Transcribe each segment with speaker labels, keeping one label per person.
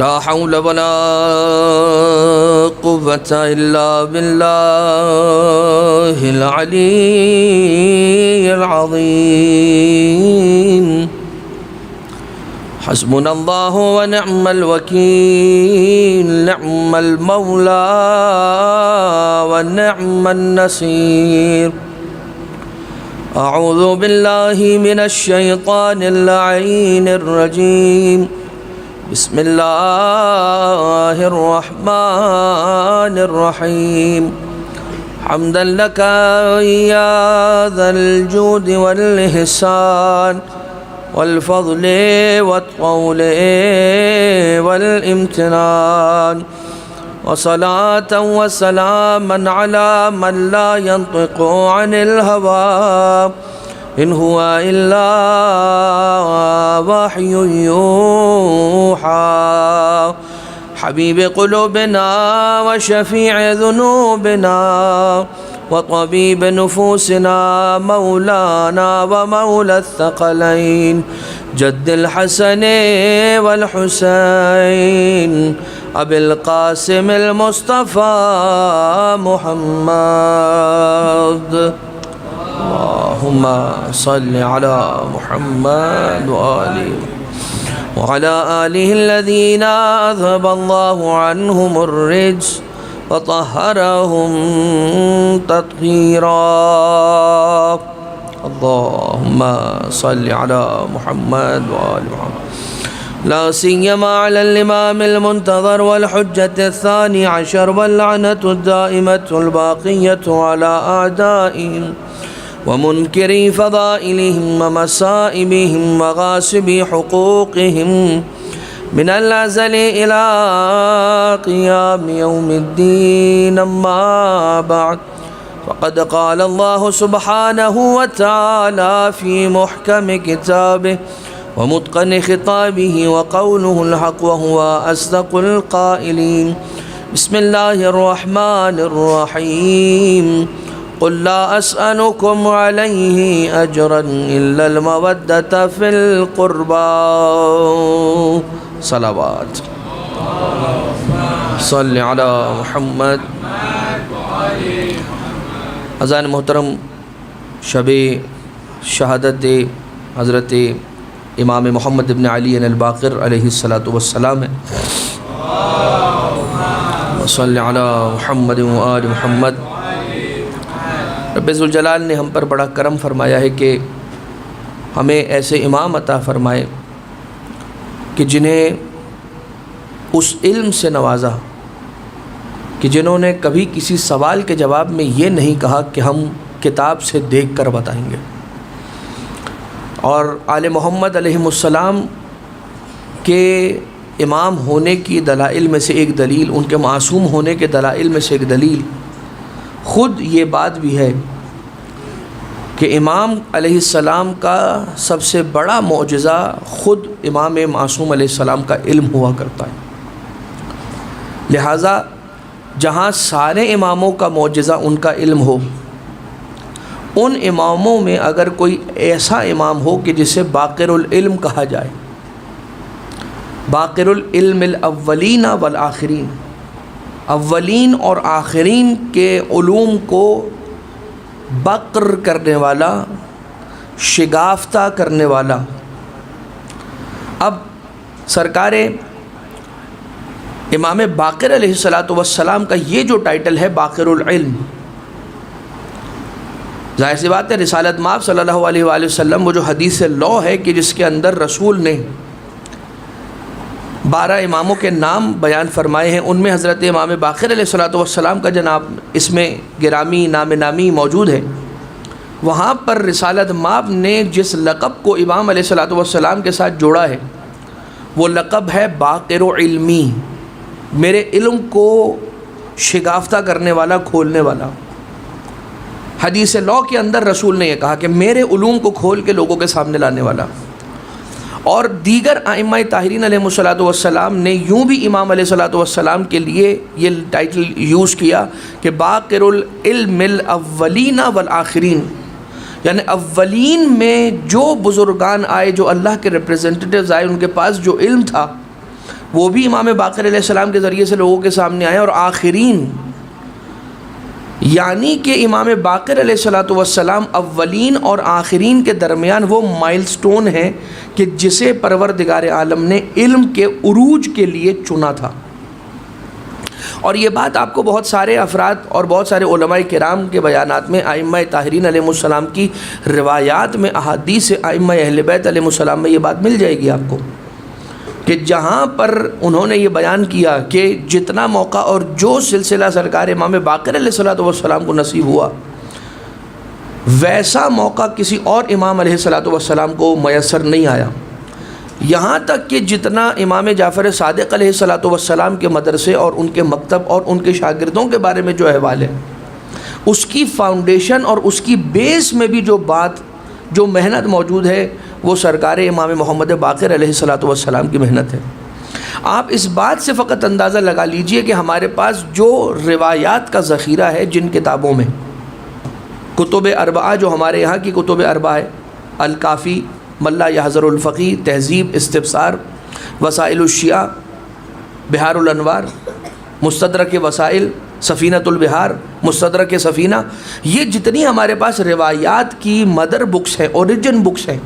Speaker 1: لا حول ولا قوة إلا بالله العلي العظيم. حسبنا الله ونعم الوكيل، نعم المولى ونعم النصير. أعوذ بالله من الشيطان اللعين الرجيم. بسم الله الرحمن الرحيم. حمدا لك يا ذا الجود والإحسان والفضل والطول والامتنان، وصلاة وسلاما على من لا ينطق عن الهوى إن هو إلا وحي يوحى. حبيب قلوبنا وشفيع ذنوبنا وطبيب نفوسنا، مولانا ومولى الثقلين، جد الحسن والحسين، أبي القاسم المصطفى محمد. اللهم صل على محمد وعلى آله الذين أذهب الله عنهم الرجس وطهرهم تطهيرا. اللهم صل على محمد وآل محمد، لا سيما على الإمام المنتظر والحجة الثاني عشر، واللعنة الدائمة الباقية على أعدائهم ومنكري فضائلهم ومصائبهم وغاصبي حقوقهم من الأزل إلى قيام يوم الدين. أما بعد، فقد قال الله سبحانه وتعالى في محكم كتابه ومتقن خطابه، وقوله الحق وهو أصدق القائلين. بسم الله الرحمن الرحيم. قل لا أسألكم عليه أجرا إلا المودة في القربى. صلوات صل على محمد. اذان محترم، شب شہادت حضرت امام محمد ابن علی الباقر علیہ السلام ہے. صل علی محمد وآل محمد. رب ذوالجلال نے ہم پر بڑا کرم فرمایا ہے کہ ہمیں ایسے امام عطا فرمائے کہ جنہیں اس علم سے نوازا کہ جنہوں نے کبھی کسی سوال کے جواب میں یہ نہیں کہا کہ ہم کتاب سے دیکھ کر بتائیں گے. اور آل محمد علیہم السلام کے امام ہونے کی دلائل میں سے ایک دلیل، ان کے معصوم ہونے کے دلائل میں سے ایک دلیل خود یہ بات بھی ہے کہ امام علیہ السلام کا سب سے بڑا معجزہ خود امام معصوم علیہ السلام کا علم ہوا کرتا ہے. لہٰذا جہاں سارے اماموں کا معجزہ ان کا علم ہو، ان اماموں میں اگر کوئی ایسا امام ہو کہ جسے باقر العلم کہا جائے، باقر العلم الاولین والآخرین، اولین اور آخرین کے علوم کو بقر کرنے والا، شگافتہ کرنے والا. اب سرکار امام باقر علیہ السلام کا یہ جو ٹائٹل ہے باقر العلم، ظاہر سی بات ہے رسالت مآب صلی اللہ علیہ وآلہ وسلم وہ جو حدیث لو ہے کہ جس کے اندر رسول نے 12 اماموں کے نام بیان فرمائے ہیں، ان میں حضرت امام باقر علیہ السلام کا جناب اس میں گرامی نامی موجود ہے. وہاں پر رسالت مآب نے جس لقب کو امام علیہ السلام کے ساتھ جوڑا ہے وہ لقب ہے باقر علمی، میرے علم کو شگافتہ کرنے والا، کھولنے والا. حدیث لو کے اندر رسول نے یہ کہا کہ میرے علوم کو کھول کے لوگوں کے سامنے لانے والا. اور دیگر ائمہ طاہرین علیہ السلام نے یوں بھی امام علیہ السلام کے لیے یہ ٹائٹل یوز کیا کہ باقر العلم الاولین والآخرین، یعنی اولین میں جو بزرگان آئے، جو اللہ کے ریپریزنٹیٹیوز آئے، ان کے پاس جو علم تھا وہ بھی امام باقر علیہ السلام کے ذریعے سے لوگوں کے سامنے آئے، اور آخرین یعنی کہ امام باقر علیہ السلام اولین اور آخرین کے درمیان وہ مائل سٹون ہے کہ جسے پروردگار عالم نے علم کے عروج کے لیے چنا تھا۔ اور یہ بات آپ کو بہت سارے افراد اور بہت سارے علماء کرام کے بیانات میں، ائمہ طاہرین علیہ السلام کی روایات میں، احادیث ائمہ اہل بیت علیہ السلام میں یہ بات مل جائے گی آپ کو، کہ جہاں پر انہوں نے یہ بیان کیا کہ جتنا موقع اور جو سلسلہ سرکار امام باقر علیہ السلام کو نصیب ہوا، ویسا موقع کسی اور امام علیہ السلام کو میسر نہیں آیا۔ یہاں تک کہ جتنا امام جعفر صادق علیہ السلام کے مدرسے اور ان کے مکتب اور ان کے شاگردوں کے بارے میں جو احوال ہے، اس کی فاؤنڈیشن اور اس کی بیس میں بھی جو بات، جو محنت موجود ہے، وہ سرکار امام محمد باقر علیہ السلام کی محنت ہے۔ آپ اس بات سے فقط اندازہ لگا لیجئے کہ ہمارے پاس جو روایات کا ذخیرہ ہے جن کتابوں میں، کتب اربعہ جو ہمارے یہاں کی کتب اربعہ ہے، الکافی، ملا یحذر الفقی، تہذیب، استبصار، وسائل الشیعہ، بحار الانوار، مستدرک وسائل، سفینۃ البحار، مستدرک سفینہ، یہ جتنی ہمارے پاس روایات کی مدر بکس ہیں، اوریجن بکس ہیں،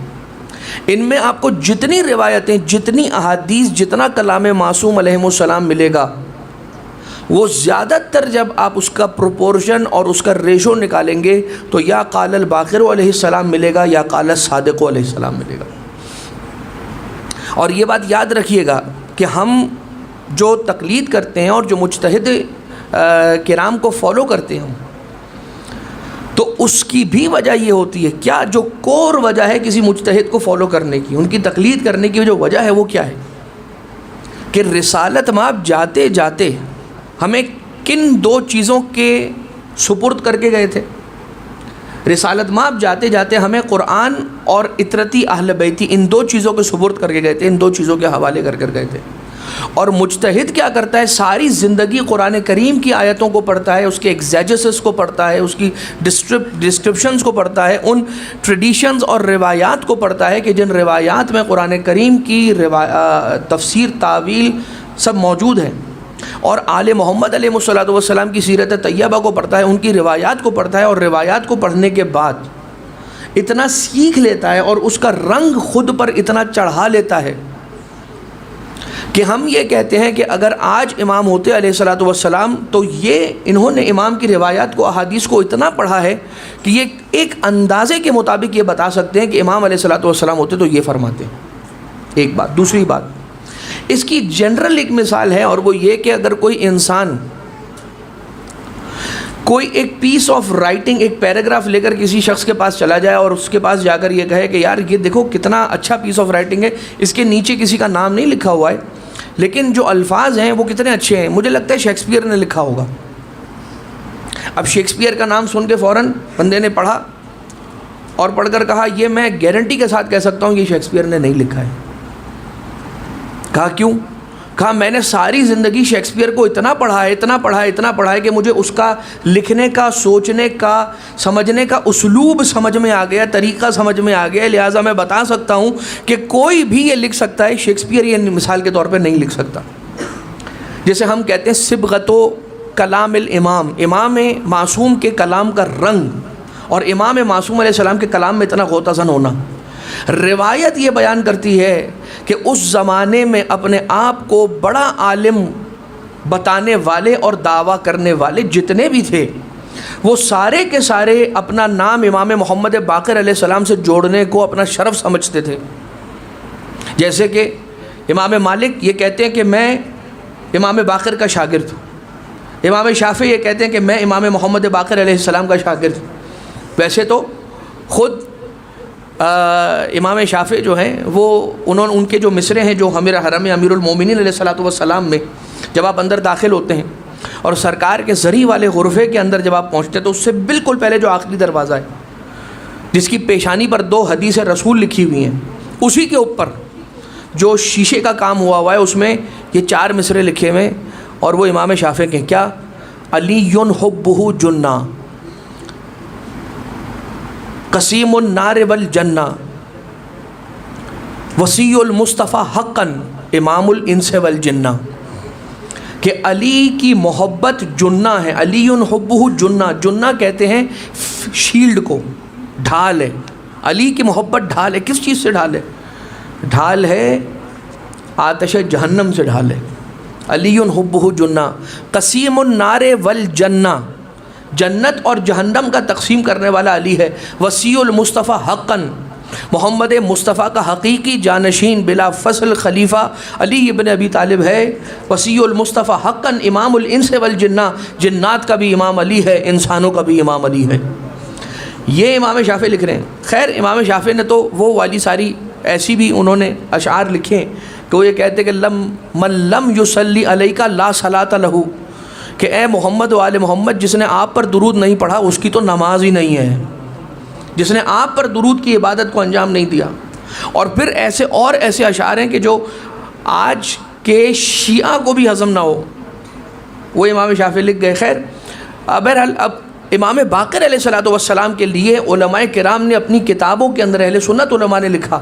Speaker 1: ان میں آپ کو جتنی روایتیں، جتنی احادیث، جتنا کلام معصوم علیہ السلام ملے گا، وہ زیادہ تر جب آپ اس کا پروپورشن اور اس کا ریشو نکالیں گے تو یا قال الباقر علیہ السلام ملے گا یا قال الصادق علیہ السلام ملے گا۔ اور یہ بات یاد رکھیے گا کہ ہم جو تقلید کرتے ہیں اور جو مجتہد کرام کو فالو کرتے ہیں، تو اس کی بھی وجہ یہ ہوتی ہے، کیا جو کور وجہ ہے کسی مجتہد کو فالو کرنے کی، ان کی تقلید کرنے کی جو وجہ ہے وہ کیا ہے، کہ رسالت مآب جاتے جاتے ہمیں کن دو چیزوں کے سپرد کر کے گئے تھے؟ رسالت مآب جاتے جاتے ہمیں قرآن اور اطرتی اہل بیتی، ان دو چیزوں کے سپرد کر کے گئے تھے، ان دو چیزوں کے حوالے کر کر گئے تھے۔ اور مجتہد کیا کرتا ہے؟ ساری زندگی قرآن کریم کی آیتوں کو پڑھتا ہے، اس کے ایگزیجسس کو پڑھتا ہے، اس کی ڈسکرپشنز کو پڑھتا ہے، ان ٹریڈیشنز اور روایات کو پڑھتا ہے کہ جن روایات میں قرآن کریم کی تفسیر، تعویل سب موجود ہیں، اور آل محمد علیہ السلام کی سیرت طیبہ کو پڑھتا ہے، ان کی روایات کو پڑھتا ہے، اور روایات کو پڑھنے کے بعد اتنا سیکھ لیتا ہے اور اس کا رنگ خود پر اتنا چڑھا لیتا ہے کہ ہم یہ کہتے ہیں کہ اگر آج امام ہوتے علیہ السلام تو یہ انہوں نے امام کی روایات کو، احادیث کو اتنا پڑھا ہے کہ یہ ایک اندازے کے مطابق یہ بتا سکتے ہیں کہ امام علیہ السلام ہوتے تو یہ فرماتے ہیں۔ ایک بات۔ دوسری بات، اس کی جنرل ایک مثال ہے، اور وہ یہ کہ اگر کوئی انسان کوئی ایک پیس آف رائٹنگ، ایک پیراگراف لے کر کسی شخص کے پاس چلا جائے اور اس کے پاس جا کر یہ کہے کہ یار یہ دیکھو کتنا اچھا پیس آف رائٹنگ ہے، اس کے نیچے کسی کا نام نہیں لکھا ہوا ہے لیکن جو الفاظ ہیں وہ کتنے اچھے ہیں، مجھے لگتا ہے شیکسپیئر نے لکھا ہوگا۔ اب شیکسپیئر کا نام سن کے فوراً بندے نے پڑھا اور پڑھ کر کہا یہ میں گارنٹی کے ساتھ کہہ سکتا ہوں یہ شیکسپیئر نے نہیں لکھا ہے۔ کہا کیوں؟ کہا میں نے ساری زندگی شیکسپیئر کو اتنا پڑھا ہے کہ مجھے اس کا لکھنے کا، سوچنے کا، سمجھنے کا اسلوب سمجھ میں آ گیا، طریقہ سمجھ میں آ گیا، لہٰذا میں بتا سکتا ہوں کہ کوئی بھی یہ لکھ سکتا ہے، شیکسپیئر یہ مثال کے طور پہ نہیں لکھ سکتا۔ جیسے ہم کہتے ہیں صبغۃ کلام الامام، امام معصوم کے کلام کا رنگ اور امام معصوم علیہ السلام کے کلام میں اتنا غوطہ زن ہونا۔ روایت یہ بیان کرتی ہے کہ اس زمانے میں اپنے آپ کو بڑا عالم بتانے والے اور دعویٰ کرنے والے جتنے بھی تھے وہ سارے کے سارے اپنا نام امام محمد باقر علیہ السلام سے جوڑنے کو اپنا شرف سمجھتے تھے۔ جیسے کہ امام مالک یہ کہتے ہیں کہ میں امام باقر کا شاگرد ہوں، امام شافعی یہ کہتے ہیں کہ میں امام محمد باقر علیہ السلام کا شاگرد ہوں۔ ویسے تو خود امام شافعی جو ہیں وہ ان کے جو مصرے ہیں جو ہمارا حرم امیر المومنین علیہ السلام میں جب آپ اندر داخل ہوتے ہیں اور سرکار کے زری والے غرفے کے اندر جب آپ پہنچتے ہیں تو اس سے بالکل پہلے جو آخری دروازہ ہے جس کی پیشانی پر 2 حدیث رسول لکھی ہوئی ہیں، اسی کے اوپر جو شیشے کا کام ہوا ہے اس میں یہ 4 مصرے لکھے ہوئے، اور وہ امام شافعی کے کیا؟ علی حبہ جنہ قسیم النار والجنہ وسیع المصطفیٰ حقاً امام الانس والجنہ، کہ علی کی محبت جنہ ہے، علی حبہ جنہ، جنہ کہتے ہیں شیلڈ کو، ڈھال ہے، علی کی محبت ڈھال ہے۔ کس چیز سے ڈھال ہے؟ ڈھال ہے آتش جہنم سے ڈھال ہے۔ علی حبہ جنہ قسیم النار والجنہ، جنت اور جہنم کا تقسیم کرنے والا علی ہے۔ وصی المصطفیٰ حقاً، محمد مصطفیٰ کا حقیقی جانشین بلا فصل خلیفہ علی ابن ابی طالب ہے۔ وصی المصطفیٰ حقاً امام الانس والجنہ، جنات کا بھی امام علی ہے، انسانوں کا بھی امام علی ہے۔ یہ امام شافعی لکھ رہے ہیں۔ خیر امام شافعی نے تو وہ والی ساری ایسی بھی انہوں نے اشعار لکھے کہ وہ یہ کہتے کہ من لم یصلی علیک لا صلاۃ لہ، کہ اے محمد و آل محمد، جس نے آپ پر درود نہیں پڑھا اس کی تو نماز ہی نہیں ہے، جس نے آپ پر درود کی عبادت کو انجام نہیں دیا۔ اور پھر ایسے اور ایسے اشعار ہیں کہ جو آج کے شیعہ کو بھی ہضم نہ ہو، وہ امام شافعی لکھ گئے۔ خیر بہرحال اب امام باقر علیہ الصلوۃ والسلام کے لیے علماء کرام نے اپنی کتابوں کے اندر، اہل سنت علماء نے لکھا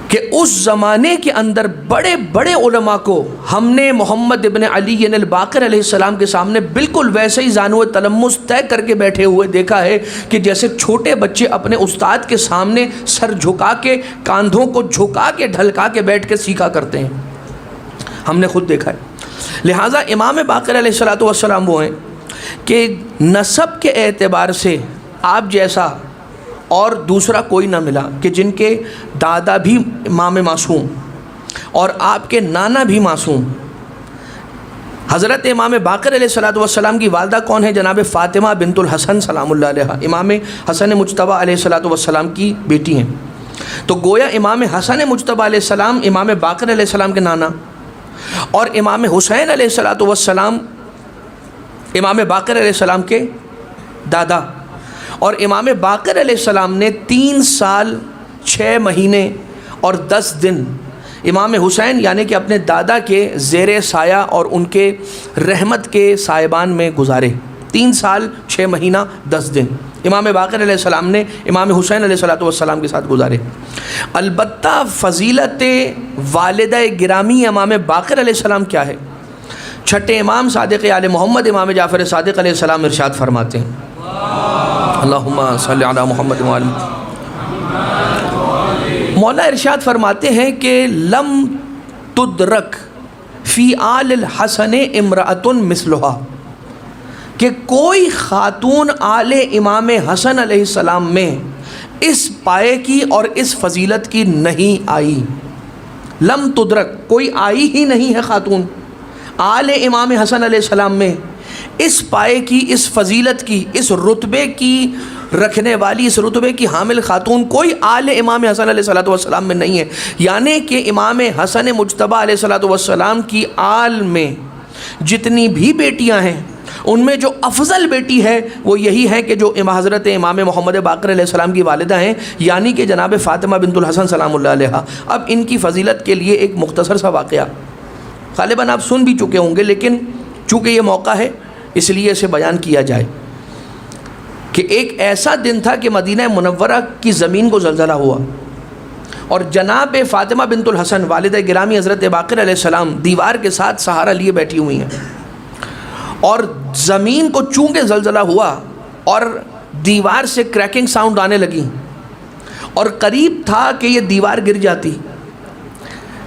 Speaker 1: کہ اس زمانے کے اندر بڑے بڑے علماء کو ہم نے محمد ابن علی الباقر علیہ السلام کے سامنے بالکل ویسے ہی زانو تلمس طے کر کے بیٹھے ہوئے دیکھا ہے کہ جیسے چھوٹے بچے اپنے استاد کے سامنے سر جھکا کے، کاندھوں کو جھکا کے، ڈھلکا کے بیٹھ کے سیکھا کرتے ہیں، ہم نے خود دیکھا ہے۔ لہٰذا امام باقر علیہ الصلوۃ والسلام وہ ہیں کہ نسب کے اعتبار سے آپ جیسا اور دوسرا کوئی نہ ملا کہ جن کے دادا بھی امام معصوم اور آپ کے نانا بھی معصوم۔ حضرت امام باقر علیہ الصلوۃ والسلام کی والدہ کون ہے؟ جناب فاطمہ بنت الحسن سلام اللہ علیہ، امام حسن مجتبیٰ علیہ الصلوۃ والسلام کی بیٹی ہیں۔ تو گویا امام حسن مجتبیٰ علیہ السلام امام باقر علیہ السلام کے نانا، اور امام حسین علیہ الصلوۃ والسلام امام باقر علیہ السلام کے دادا۔ اور امام باقر علیہ السلام نے 3 سال 6 مہینے اور 10 دن امام حسین یعنی کہ اپنے دادا کے زیر سایہ اور ان کے رحمت کے سائبان میں گزارے۔ 3 سال 6 مہینہ 10 دن امام باقر علیہ السلام نے امام حسین علیہ الصلوۃ والسلام کے ساتھ گزارے۔ البتہ فضیلت والدہ گرامی امام باقر علیہ السلام کیا ہے؟ چھٹے امام صادق آل محمد امام جعفر صادق علیہ السلام ارشاد فرماتے ہیں، اللہم صلی علی محمد وآل مولا ارشاد فرماتے ہیں کہ لم تدرک فی آل الحسن امرأۃ مثلہا، کہ کوئی خاتون آل امام حسن علیہ السلام میں اس پائے کی اور اس فضیلت کی نہیں آئی۔ لم تدرک، کوئی آئی ہی نہیں ہے خاتون آل امام حسن علیہ السلام میں اس پائے کی، اس فضیلت کی، اس رتبے کی رکھنے والی، اس رتبے کی حامل خاتون کوئی آل امام حسن علیہ السلام میں نہیں ہے۔ یعنی کہ امام حسن مجتبیٰ علیہ السلام کی آل میں جتنی بھی بیٹیاں ہیں ان میں جو افضل بیٹی ہے وہ یہی ہے کہ جو حضرت امام محمد باقر علیہ السلام کی والدہ ہیں، یعنی کہ جناب فاطمہ بنت الحسن سلام اللہ علیہ۔ اب ان کی فضیلت کے لیے ایک مختصر سا واقعہ غالباً آپ سن بھی چکے ہوں گے، لیکن چونکہ یہ موقع ہے اس لیے اسے بیان کیا جائے کہ ایک ایسا دن تھا کہ مدینہ منورہ کی زمین کو زلزلہ ہوا اور جناب فاطمہ بنت الحسن والدہ گرامی حضرت باقر علیہ السلام دیوار کے ساتھ سہارا لیے بیٹھی ہوئی ہیں، اور زمین کو چونکہ زلزلہ ہوا اور دیوار سے کریکنگ ساؤنڈ آنے لگی اور قریب تھا کہ یہ دیوار گر جاتی۔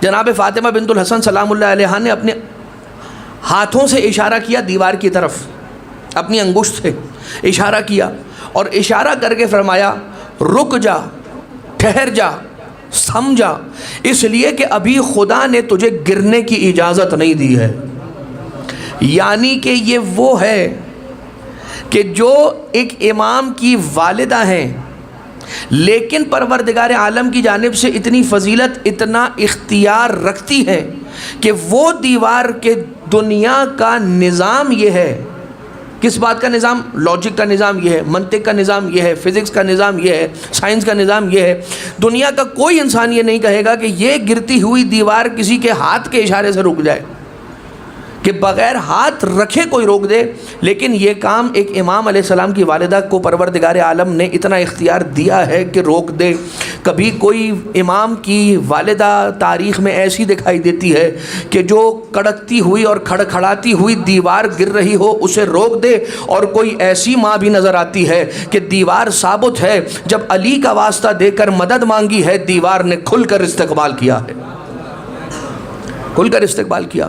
Speaker 1: جناب فاطمہ بنت الحسن سلام اللہ علیہ نے اپنے ہاتھوں سے اشارہ کیا دیوار کی طرف، اپنی انگشت سے اشارہ کیا اور اشارہ کر کے فرمایا رک جا، ٹھہر جا، سمجھا، اس لیے کہ ابھی خدا نے تجھے گرنے کی اجازت نہیں دی ہے۔ یعنی کہ یہ وہ ہے کہ جو ایک امام کی والدہ ہیں لیکن پروردگار عالم کی جانب سے اتنی فضیلت، اتنا اختیار رکھتی ہے کہ وہ دیوار کے دنیا کا نظام یہ ہے۔ کس بات کا نظام؟ لاجک کا نظام یہ ہے، منطق کا نظام یہ ہے، فزکس کا نظام یہ ہے، سائنس کا نظام یہ ہے۔ دنیا کا کوئی انسان یہ نہیں کہے گا کہ یہ گرتی ہوئی دیوار کسی کے ہاتھ کے اشارے سے رک جائے، کہ بغیر ہاتھ رکھے کوئی روک دے، لیکن یہ کام ایک امام علیہ السلام کی والدہ کو پروردگار عالم نے اتنا اختیار دیا ہے کہ روک دے۔ کبھی کوئی امام کی والدہ تاریخ میں ایسی دکھائی دیتی ہے کہ جو کڑکتی ہوئی اور کھڑکھڑاتی ہوئی دیوار گر رہی ہو اسے روک دے، اور کوئی ایسی ماں بھی نظر آتی ہے کہ دیوار ثابت ہے، جب علی کا واسطہ دے کر مدد مانگی ہے دیوار نے کھل کر استقبال کیا ہے، کھل کر استقبال کیا،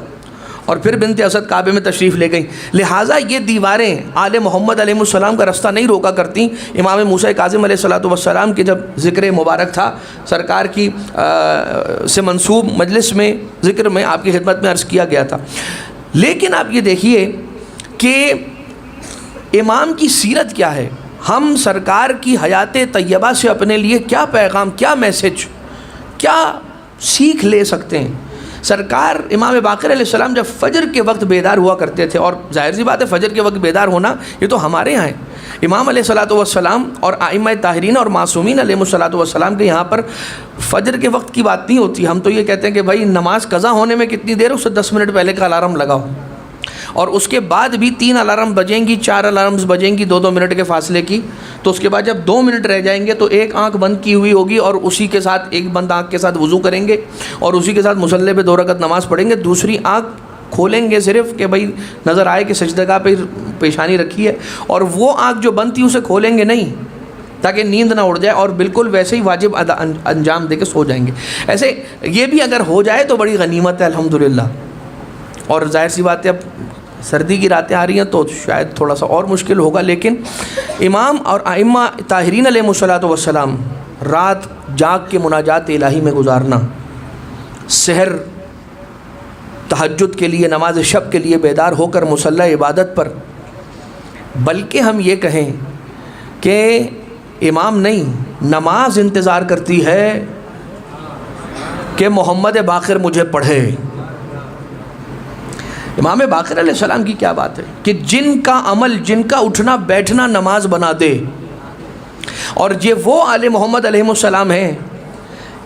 Speaker 1: اور پھر بنت اسد کعبے میں تشریف لے گئیں۔ لہٰذا یہ دیواریں آل محمد علیہ السلام کا رستہ نہیں روکا کرتی۔ امام موسیٰ کاظم علیہ السلام کے جب ذکر مبارک تھا سرکار کی سے منسوب مجلس میں ذکر میں آپ کی خدمت میں عرض کیا گیا تھا، لیکن آپ یہ دیکھیے کہ امام کی سیرت کیا ہے، ہم سرکار کی حیات طیبہ سے اپنے لیے کیا پیغام، کیا میسج، کیا سیکھ لے سکتے ہیں۔ سرکار امام باقر علیہ السلام جب فجر کے وقت بیدار ہوا کرتے تھے، اور ظاہر سی بات ہے فجر کے وقت بیدار ہونا یہ تو ہمارے یہاں ہے، امام علیہ السلام اور ائمہ طاہرین اور معصومین علیہ السلام کے یہاں پر فجر کے وقت کی بات نہیں ہوتی۔ ہم تو یہ کہتے ہیں کہ بھائی نماز قضا ہونے میں کتنی دیر، اس سے 10 منٹ پہلے کا الارم لگاؤ، اور اس کے بعد بھی 3 الارم بجیں گی، 4 الارمز بجیں گی 2-2 منٹ کے فاصلے کی، تو اس کے بعد جب 2 منٹ رہ جائیں گے تو ایک آنکھ بند کی ہوئی ہوگی، اور اسی کے ساتھ ایک بند آنکھ کے ساتھ وضو کریں گے، اور اسی کے ساتھ مصلی پہ 2 رکعت نماز پڑھیں گے، دوسری آنکھ کھولیں گے صرف کہ بھائی نظر آئے کہ سجدگاہ پہ پیشانی رکھی ہے، اور وہ آنکھ جو بند تھی اسے کھولیں گے نہیں تاکہ نیند نہ اڑ جائے، اور بالکل ویسے ہی واجب انجام دے کے سو جائیں گے۔ ایسے یہ بھی اگر ہو جائے تو بڑی غنیمت ہے الحمدللہ۔ اور ظاہر سی بات ہے اب سردی کی راتیں آ رہی ہیں تو شاید تھوڑا سا اور مشکل ہوگا، لیکن امام اور ائمہ طاہرین علیہ السلام رات جاگ کے مناجات الہی میں گزارنا، سحر تہجد کے لیے، نماز شب کے لیے بیدار ہو کر مصلی عبادت پر، بلکہ ہم یہ کہیں کہ امام نہیں، نماز انتظار کرتی ہے کہ محمد باقر مجھے پڑھے۔ امام باقر علیہ السلام کی کیا بات ہے کہ جن کا عمل، جن کا اٹھنا بیٹھنا نماز بنا دے، اور یہ وہ آل محمد علیہ السلام ہیں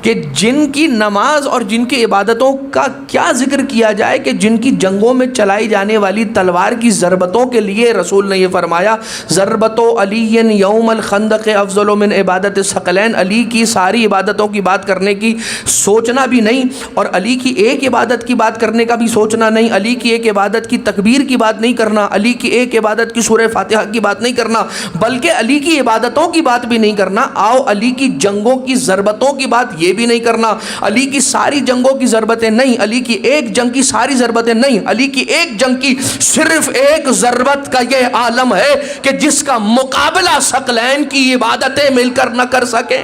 Speaker 1: کہ جن کی نماز اور جن کی عبادتوں کا کیا ذکر کیا جائے کہ جن کی جنگوں میں چلائی جانے والی تلوار کی ضربتوں کے لیے رسول نے یہ فرمایا ضربت علی یوم الخندق افضل من عبادت الثقلین، علی کی ساری عبادتوں کی بات کرنے کی سوچنا بھی نہیں، اور علی کی ایک عبادت کی بات کرنے کا بھی سوچنا نہیں، علی کی ایک عبادت کی تکبیر کی بات نہیں کرنا، علی کی ایک عبادت کی سورہ فاتحہ کی بات نہیں کرنا، بلکہ علی کی عبادتوں کی بات بھی نہیں کرنا، آؤ علی کی جنگوں کی ضربتوں کی بات یہ بھی نہیں کرنا، علی کی ساری جنگوں کی ضربتیں نہیں، علی کی ایک جنگ کی ساری ضربتیں نہیں، علی کی ایک جنگ کی صرف ایک ضربت کا یہ عالم ہے کہ جس کا مقابلہ ثقلین کی عبادتیں مل کر نہ کر سکیں۔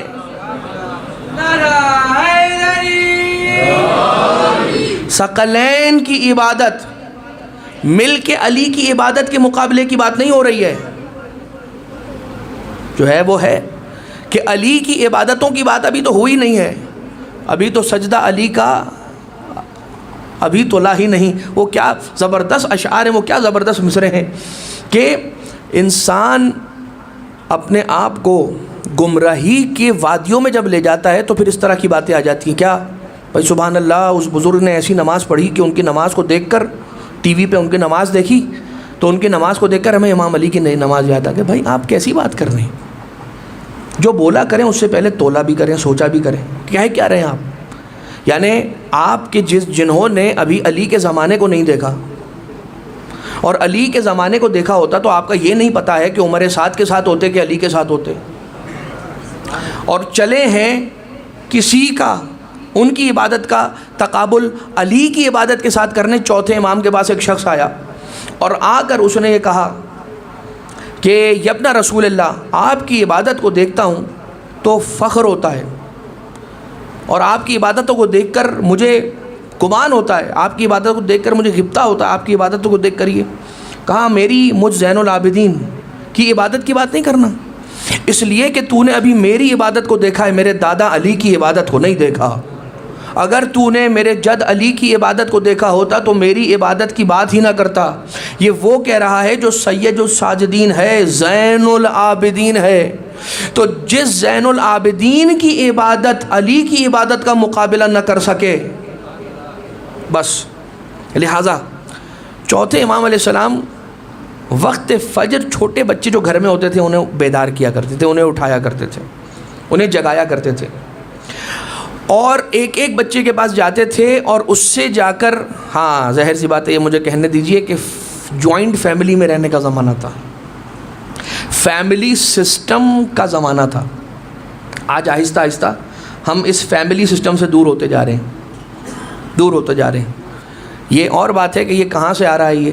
Speaker 1: ثقلین کی عبادت مل کے علی کی عبادت کے مقابلے کی بات نہیں ہو رہی ہے، جو ہے وہ ہے کہ علی کی عبادتوں کی بات ابھی تو ہوئی نہیں ہے، ابھی تو سجدہ علی کا ابھی تو لا ہی نہیں۔ وہ کیا زبردست اشعار ہیں، وہ کیا زبردست مصرے ہیں کہ انسان اپنے آپ کو گمراہی کے وادیوں میں جب لے جاتا ہے تو پھر اس طرح کی باتیں آ جاتی ہیں، کیا بھائی سبحان اللہ اس بزرگ نے ایسی نماز پڑھی کہ ان کی نماز کو دیکھ کر، ٹی وی پہ ان کی نماز دیکھی تو ان کی نماز کو دیکھ کر ہمیں امام علی کی نئی نماز یاد آ گئی۔ بھائی آپ کیسی بات کر رہے ہیں؟ جو بولا کریں اس سے پہلے تولا بھی کریں، سوچا بھی کریں، کیا رہے ہیں آپ؟ یعنی آپ کے جنہوں نے ابھی علی کے زمانے کو نہیں دیکھا، اور علی کے زمانے کو دیکھا ہوتا تو آپ کا یہ نہیں پتا ہے کہ عمر سعد کے ساتھ ہوتے کہ علی کے ساتھ ہوتے، اور چلے ہیں کسی کا ان کی عبادت کا تقابل علی کی عبادت کے ساتھ کرنے۔ چوتھے امام کے پاس ایک شخص آیا اور آ کر اس نے یہ کہا کہ یبن رسول اللہ، آپ کی عبادت کو دیکھتا ہوں تو فخر ہوتا ہے، اور آپ کی عبادتوں کو دیکھ کر مجھے گمان ہوتا ہے، آپ کی عبادت کو دیکھ کر مجھے غبطہ ہوتا ہے آپ کی عبادتوں کو دیکھ کر۔ یہ کہا مجھ زین العابدین کی عبادت کی بات نہیں کرنا، اس لیے کہ تو نے ابھی میری عبادت کو دیکھا ہے، میرے دادا علی کی عبادت کو نہیں دیکھا۔ اگر تو نے میرے جد علی کی عبادت کو دیکھا ہوتا تو میری عبادت کی بات ہی نہ کرتا۔ یہ وہ کہہ رہا ہے جو سید الساجدین ہے، زین العابدین ہے، تو جس زین العابدین کی عبادت علی کی عبادت کا مقابلہ نہ کر سکے، بس لہٰذا چوتھے امام علیہ السلام وقت فجر چھوٹے بچے جو گھر میں ہوتے تھے انہیں بیدار کیا کرتے تھے، انہیں اٹھایا کرتے تھے، انہیں جگایا کرتے تھے، اور ایک ایک بچے کے پاس جاتے تھے اور اس سے جا کر، ہاں ظاہر سی بات ہے، یہ مجھے کہنے دیجئے کہ جوائنٹ فیملی میں رہنے کا زمانہ تھا، فیملی سسٹم کا زمانہ تھا۔ آج آہستہ آہستہ ہم اس فیملی سسٹم سے دور ہوتے جا رہے ہیں، دور ہوتے جا رہے ہیں۔ یہ اور بات ہے کہ یہ کہاں سے آ رہا ہے یہ،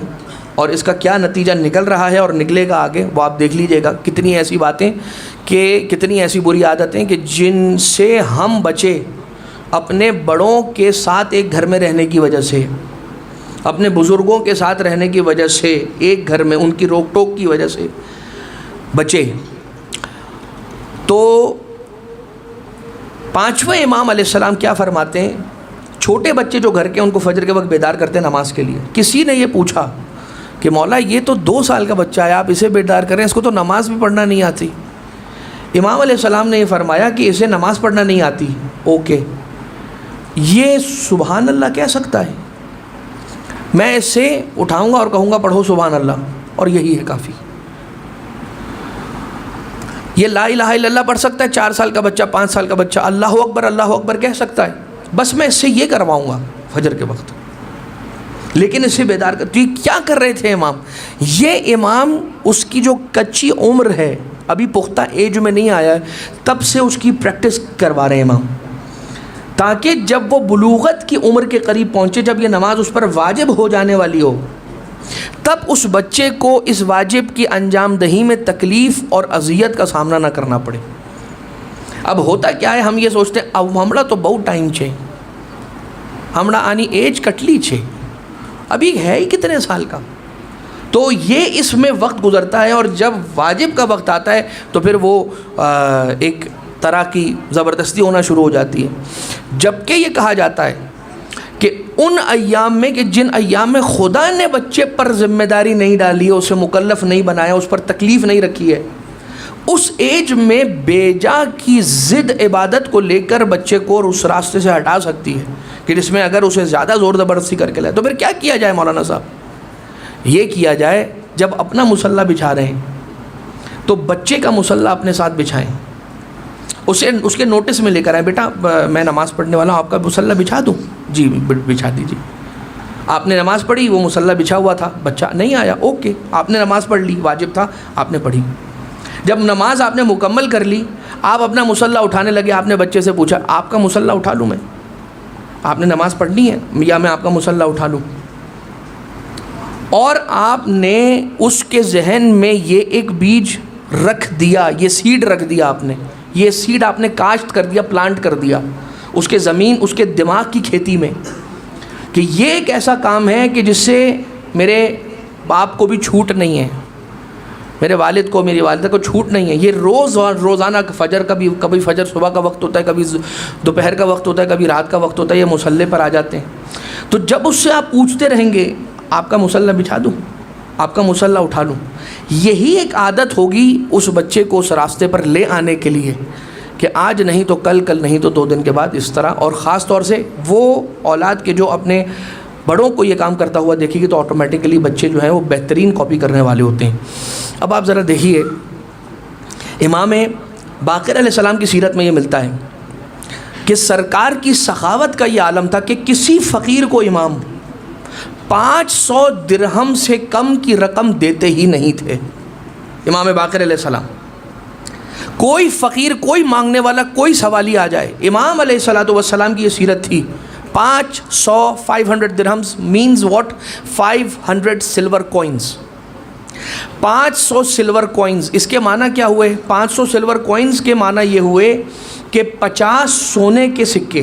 Speaker 1: اور اس کا کیا نتیجہ نکل رہا ہے اور نکلے گا آگے، وہ آپ دیکھ لیجئے گا۔ کتنی ایسی باتیں کہ کتنی ایسی بری عادتیں کہ جن سے ہم بچے اپنے بڑوں کے ساتھ ایک گھر میں رہنے کی وجہ سے، اپنے بزرگوں کے ساتھ رہنے کی وجہ سے، ایک گھر میں ان کی روک ٹوک کی وجہ سے بچے۔ تو پانچویں امام علیہ السلام کیا فرماتے ہیں؟ چھوٹے بچے جو گھر کے ان کو فجر کے وقت بیدار کرتے ہیں نماز کے لیے۔ کسی نے یہ پوچھا کہ مولا یہ تو 2 سال کا بچہ ہے، آپ اسے بیدار کریں، اس کو تو نماز بھی پڑھنا نہیں آتی۔ امام علیہ السلام نے یہ فرمایا کہ اسے نماز پڑھنا نہیں آتی، اوکے، یہ سبحان اللہ کہہ سکتا ہے، میں اس سے اٹھاؤں گا اور کہوں گا پڑھو سبحان اللہ، اور یہی ہے کافی۔ یہ لا الہ الا اللہ پڑھ سکتا ہے 4 سال کا بچہ، 5 سال کا بچہ، اللہ اکبر کہہ سکتا ہے، بس میں اس سے یہ کرواؤں گا فجر کے وقت، لیکن اسے بیدار کر۔ تو یہ کیا کر رہے تھے امام؟ یہ امام اس کی جو کچی عمر ہے، ابھی پختہ ایج میں نہیں آیا ہے، تب سے اس کی پریکٹس کروا رہے ہیں امام، تاکہ جب وہ بلوغت کی عمر کے قریب پہنچے، جب یہ نماز اس پر واجب ہو جانے والی ہو، تب اس بچے کو اس واجب کی انجام دہی میں تکلیف اور اذیت کا سامنا نہ کرنا پڑے۔ اب ہوتا کیا ہے، ہم یہ سوچتے ہیں اب ہمڑا تو بہت ٹائم چھے، ہمڑا آنی ایج کٹلی چھے، ابھی ہے ہی کتنے سال کا، تو یہ اس میں وقت گزرتا ہے، اور جب واجب کا وقت آتا ہے تو پھر وہ ایک طرح کی زبردستی ہونا شروع ہو جاتی ہے۔ جبکہ یہ کہا جاتا ہے کہ ان ایام میں، کہ جن ایام میں خدا نے بچے پر ذمہ داری نہیں ڈالی ہے، اسے مکلف نہیں بنایا، اس پر تکلیف نہیں رکھی ہے، اس ایج میں بیجا کی ضد عبادت کو لے کر بچے کو اس راستے سے ہٹا سکتی ہے، کہ جس میں اگر اسے زیادہ زور زبردستی کر کے لائے تو پھر کیا کیا جائے مولانا صاحب؟ یہ کیا جائے، جب اپنا مصلی بچھا رہے ہیں تو بچے کا مصلی اپنے ساتھ بچھائیں، اسے اس کے نوٹس میں لے کر آئیں، بیٹا میں نماز پڑھنے والا ہوں، آپ کا مصلی بچھا دوں؟ جی بچھا دیجیے۔ آپ نے نماز پڑھی، وہ مصلی بچھا ہوا تھا، بچہ نہیں آیا، اوکے، آپ نے نماز پڑھ لی، واجب تھا آپ نے پڑھی۔ جب نماز آپ نے مکمل کر لی، آپ اپنا مصلی اٹھانے لگے، آپ نے بچے سے پوچھا آپ کا مصلی اٹھا لوں میں؟ آپ نے نماز پڑھنی ہے یا میں آپ کا مصلی اٹھا لوں؟ اور آپ نے اس کے ذہن میں یہ ایک بیج رکھ دیا، یہ سیڈ رکھ دیا، آپ نے یہ سیڈ آپ نے کاشت کر دیا، پلانٹ کر دیا اس کے زمین، اس کے دماغ کی کھیتی میں، کہ یہ ایک ایسا کام ہے کہ جس سے میرے باپ کو بھی چھوٹ نہیں ہے، میرے والد کو، میری والدہ کو چھوٹ نہیں ہے، یہ روزانہ فجر کا بھی، کبھی فجر صبح کا وقت ہوتا ہے، کبھی دوپہر کا وقت ہوتا ہے، کبھی رات کا وقت ہوتا ہے، یہ مصلی پر آ جاتے ہیں۔ تو جب اس سے آپ پوچھتے رہیں گے آپ کا مصلی بچھا دوں، آپ کا مصلی اٹھا لوں، یہی ایک عادت ہوگی اس بچے کو اس راستے پر لے آنے کے لیے، کہ آج نہیں تو کل، کل نہیں تو 2 دن کے بعد، اس طرح۔ اور خاص طور سے وہ اولاد کے جو اپنے بڑوں کو یہ کام کرتا ہوا دیکھے گی تو آٹومیٹیکلی بچے جو ہیں وہ بہترین کاپی کرنے والے ہوتے ہیں۔ اب آپ ذرا دیکھیے، امام باقر علیہ السلام کی سیرت میں یہ ملتا ہے کہ سرکار کی سخاوت کا یہ عالم تھا کہ کسی فقیر کو امام 500 درہم سے کم کی رقم دیتے ہی نہیں تھے۔ امام باقر علیہ السلام، کوئی فقیر، کوئی مانگنے والا، کوئی سوالی آ جائے، امام علیہ السلام کی یہ سیرت تھی، 500 dirhams means what, 500 silver coins, 500 silver coins, اس کے معنی کیا ہوئے؟ 500 سلور کوئنز کے معنی یہ ہوئے کہ 50 سونے کے سکے،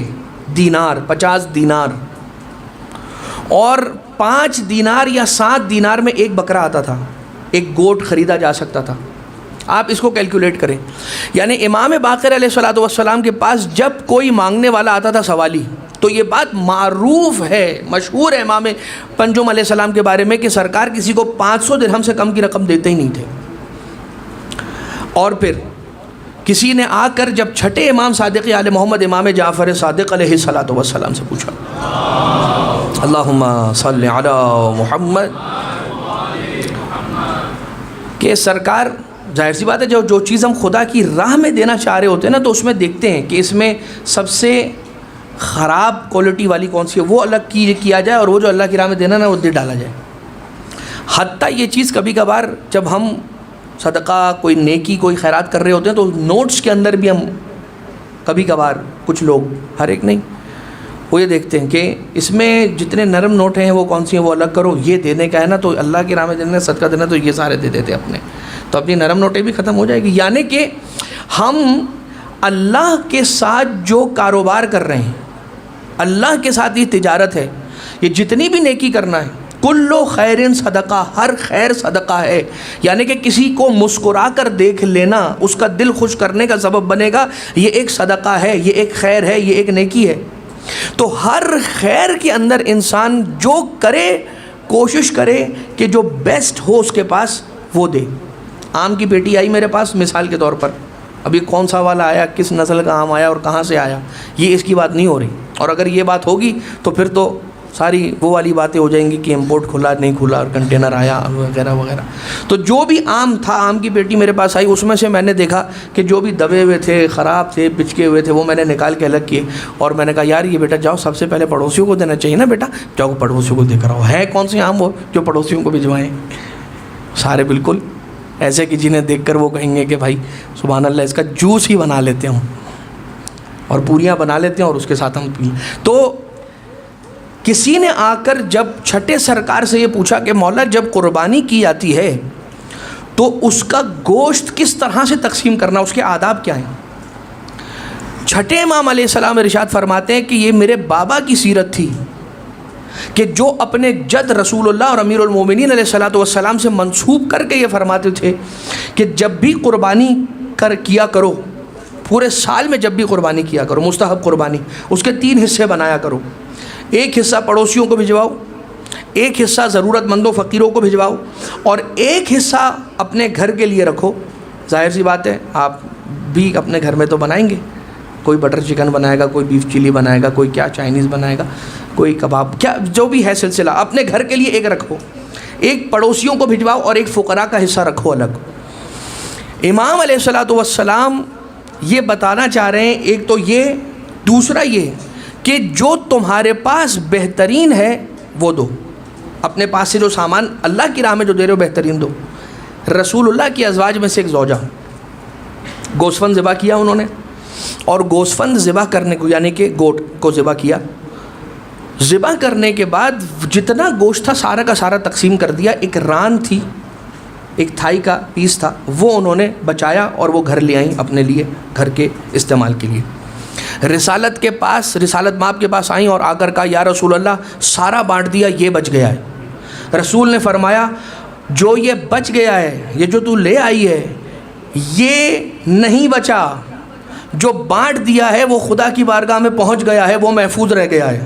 Speaker 1: دینار، 50 دینار، اور 5 دینار یا 7 دینار میں ایک بکرا آتا تھا، ایک گوٹ خریدا جا سکتا تھا۔ آپ اس کو کیلکولیٹ کریں، یعنی امام باقر علیہ السلام کے پاس جب کوئی مانگنے والا آتا تھا سوالی، تو یہ بات معروف ہے، مشہور ہے امام پنجم علیہ السلام کے بارے میں کہ سرکار کسی کو 500 درہم سے کم کی رقم دیتے ہی نہیں تھے۔ اور پھر کسی نے آ کر جب چھٹے امام صادق آل محمد امام جعفر صادق علیہ السلام سے پوچھا، اللہم صلی علی محمد. کہ سرکار ظاہر سی بات ہے جو چیز ہم خدا کی راہ میں دینا چاہ رہے ہوتے ہیں نا تو اس میں دیکھتے ہیں کہ اس میں سب سے خراب کوالٹی والی کون سی ہے وہ الگ کیا جائے اور وہ جو اللہ کی راہ میں دینا نا وہ دے ڈالا جائے. حتیٰ یہ چیز کبھی کبھار جب ہم صدقہ کوئی نیکی کوئی خیرات کر رہے ہوتے ہیں تو نوٹس کے اندر بھی ہم کبھی کبھار کچھ لوگ ہر ایک نہیں وہ یہ دیکھتے ہیں کہ اس میں جتنے نرم نوٹ ہیں وہ کون سی ہیں وہ الگ کرو. یہ دینے کا ہے نا تو اللہ کی راہ میں دینا صدقہ دینا تو یہ سارے دے دیتے اپنے تو اپنی نرم نوٹیں بھی ختم ہو جائے گی. یعنی کہ ہم اللہ کے ساتھ جو کاروبار کر رہے ہیں اللہ کے ساتھ یہ تجارت ہے یہ جتنی بھی نیکی کرنا ہے کلو خیرن صدقہ ہر خیر صدقہ ہے. یعنی کہ کسی کو مسکرا کر دیکھ لینا اس کا دل خوش کرنے کا سبب بنے گا یہ ایک صدقہ ہے یہ ایک خیر ہے یہ ایک نیکی ہے. تو ہر خیر کے اندر انسان جو کرے کوشش کرے کہ جو بیسٹ ہو اس کے پاس وہ دے. آم کی پیٹی آئی میرے پاس مثال کے طور پر اب یہ کون سا والا آیا کس نسل کا آم آیا اور کہاں سے آیا یہ اس کی بات نہیں ہو رہی. اور اگر یہ بات ہوگی تو پھر تو ساری وہ والی باتیں ہو جائیں گی کہ امپورٹ کھلا نہیں کھلا اور کنٹینر آیا وغیرہ وغیرہ. تو جو بھی آم تھا آم کی پیٹی میرے پاس آئی اس میں سے میں نے دیکھا کہ جو بھی دبے ہوئے تھے خراب تھے پچکے ہوئے تھے وہ میں نے نکال کے الگ کیے اور میں نے کہا یار یہ بیٹا جاؤ سب سے پہلے پڑوسیوں کو دینا چاہیے نا بیٹا جاؤ پڑوسیوں کو دے کر آؤ. ہے کون سے آم وہ جو پڑوسیوں کو بھجوائیں سارے بالکل ایسے کہ جنہیں دیکھ کر وہ کہیں گے کہ بھائی سبحان اللہ اس کا جوس ہی بنا لیتے ہوں اور پوریاں بنا لیتے ہیں اور اس کے ساتھ ہم پی. تو کسی نے آ کر جب چھٹے سرکار سے یہ پوچھا کہ مولا جب قربانی کی جاتی ہے تو اس کا گوشت کس طرح سے تقسیم کرنا اس کے آداب کیا ہیں. چھٹے امام علیہ السلام ارشاد فرماتے ہیں کہ یہ میرے بابا کی سیرت تھی کہ جو اپنے جد رسول اللہ اور امیر المومنین علیہ الصلوۃ والسلام سے منسوب کر کے یہ فرماتے تھے کہ جب بھی قربانی کیا کرو پورے سال میں جب بھی قربانی کیا کرو مستحب قربانی اس کے 3 حصے بنایا کرو. ایک حصہ پڑوسیوں کو بھجواؤ ایک حصہ ضرورت مندوں فقیروں کو بھجواؤ اور ایک حصہ اپنے گھر کے لیے رکھو. ظاہر سی بات ہے آپ بھی اپنے گھر میں تو بنائیں گے کوئی بٹر چکن بنائے گا کوئی بیف چلی بنائے گا کوئی کیا چائنیز بنائے گا کوئی کباب کیا جو بھی ہے سلسلہ اپنے گھر کے لیے ایک رکھو ایک پڑوسیوں کو بھجواؤ اور ایک فقراء کا حصہ رکھو الگ. امام علیہ الصلوۃ والسلام یہ بتانا چاہ رہے ہیں ایک تو یہ دوسرا یہ کہ جو تمہارے پاس بہترین ہے وہ دو. اپنے پاس سے جو سامان اللہ کی راہ میں جو دے رہے ہو بہترین دو. رسول اللہ کی ازواج میں سے ایک زوجہ گوسفند ذبح کیا انہوں نے اور گوسفند ذبح کرنے کو یعنی کہ گوٹ کو ذبح کیا. ذبح کرنے کے بعد جتنا گوشت تھا سارا کا سارا تقسیم کر دیا. ایک ران تھی ایک تھائی کا پیس تھا وہ انہوں نے بچایا اور وہ گھر لے آئیں اپنے لیے گھر کے استعمال کے لیے. رسالت ماں کے پاس آئیں اور آ کر کہا یا رسول اللہ سارا بانٹ دیا یہ بچ گیا ہے. رسول نے فرمایا جو یہ بچ گیا ہے یہ جو تو لے آئی ہے یہ نہیں بچا جو بانٹ دیا ہے وہ خدا کی بارگاہ میں پہنچ گیا ہے وہ محفوظ رہ گیا ہے.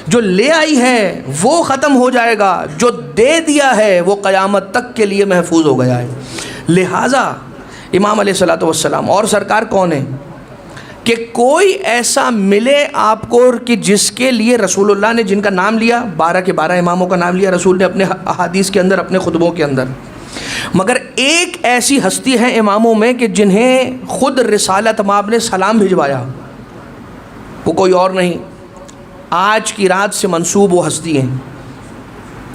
Speaker 1: جو لے آئی ہے وہ ختم ہو جائے گا جو دے دیا ہے وہ قیامت تک کے لیے محفوظ ہو گیا ہے. لہٰذا امام علیہ الصلوۃ والسلام اور سرکار کون ہیں کہ کوئی ایسا ملے آپ کو کہ جس کے لیے رسول اللہ نے جن کا نام لیا 12 کے 12 اماموں کا نام لیا رسول نے اپنے احادیث کے اندر اپنے خطبوں کے اندر مگر ایک ایسی ہستی ہے اماموں میں کہ جنہیں خود رسالت مآب نے سلام بھجوایا وہ کوئی اور نہیں آج کی رات سے منسوب وہ ہستی ہیں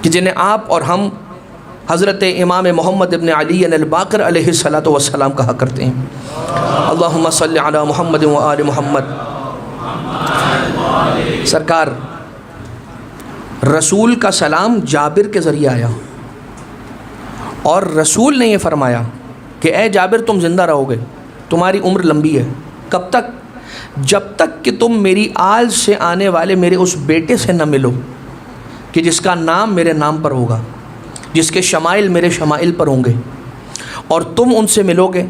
Speaker 1: کہ جنہیں آپ اور ہم حضرت امام محمد ابن علی الباقر علیہ الصلوۃ والسلام کہا کرتے ہیں. اللہم صلی علی محمد و آل محمد. سرکار رسول کا سلام جابر کے ذریعے آیا اور رسول نے یہ فرمایا کہ اے جابر تم زندہ رہو گے تمہاری عمر لمبی ہے. کب تک؟ جب تک کہ تم میری آل سے آنے والے میرے اس بیٹے سے نہ ملو کہ جس کا نام میرے نام پر ہوگا جس کے شمائل میرے شمائل پر ہوں گے اور تم ان سے ملو گے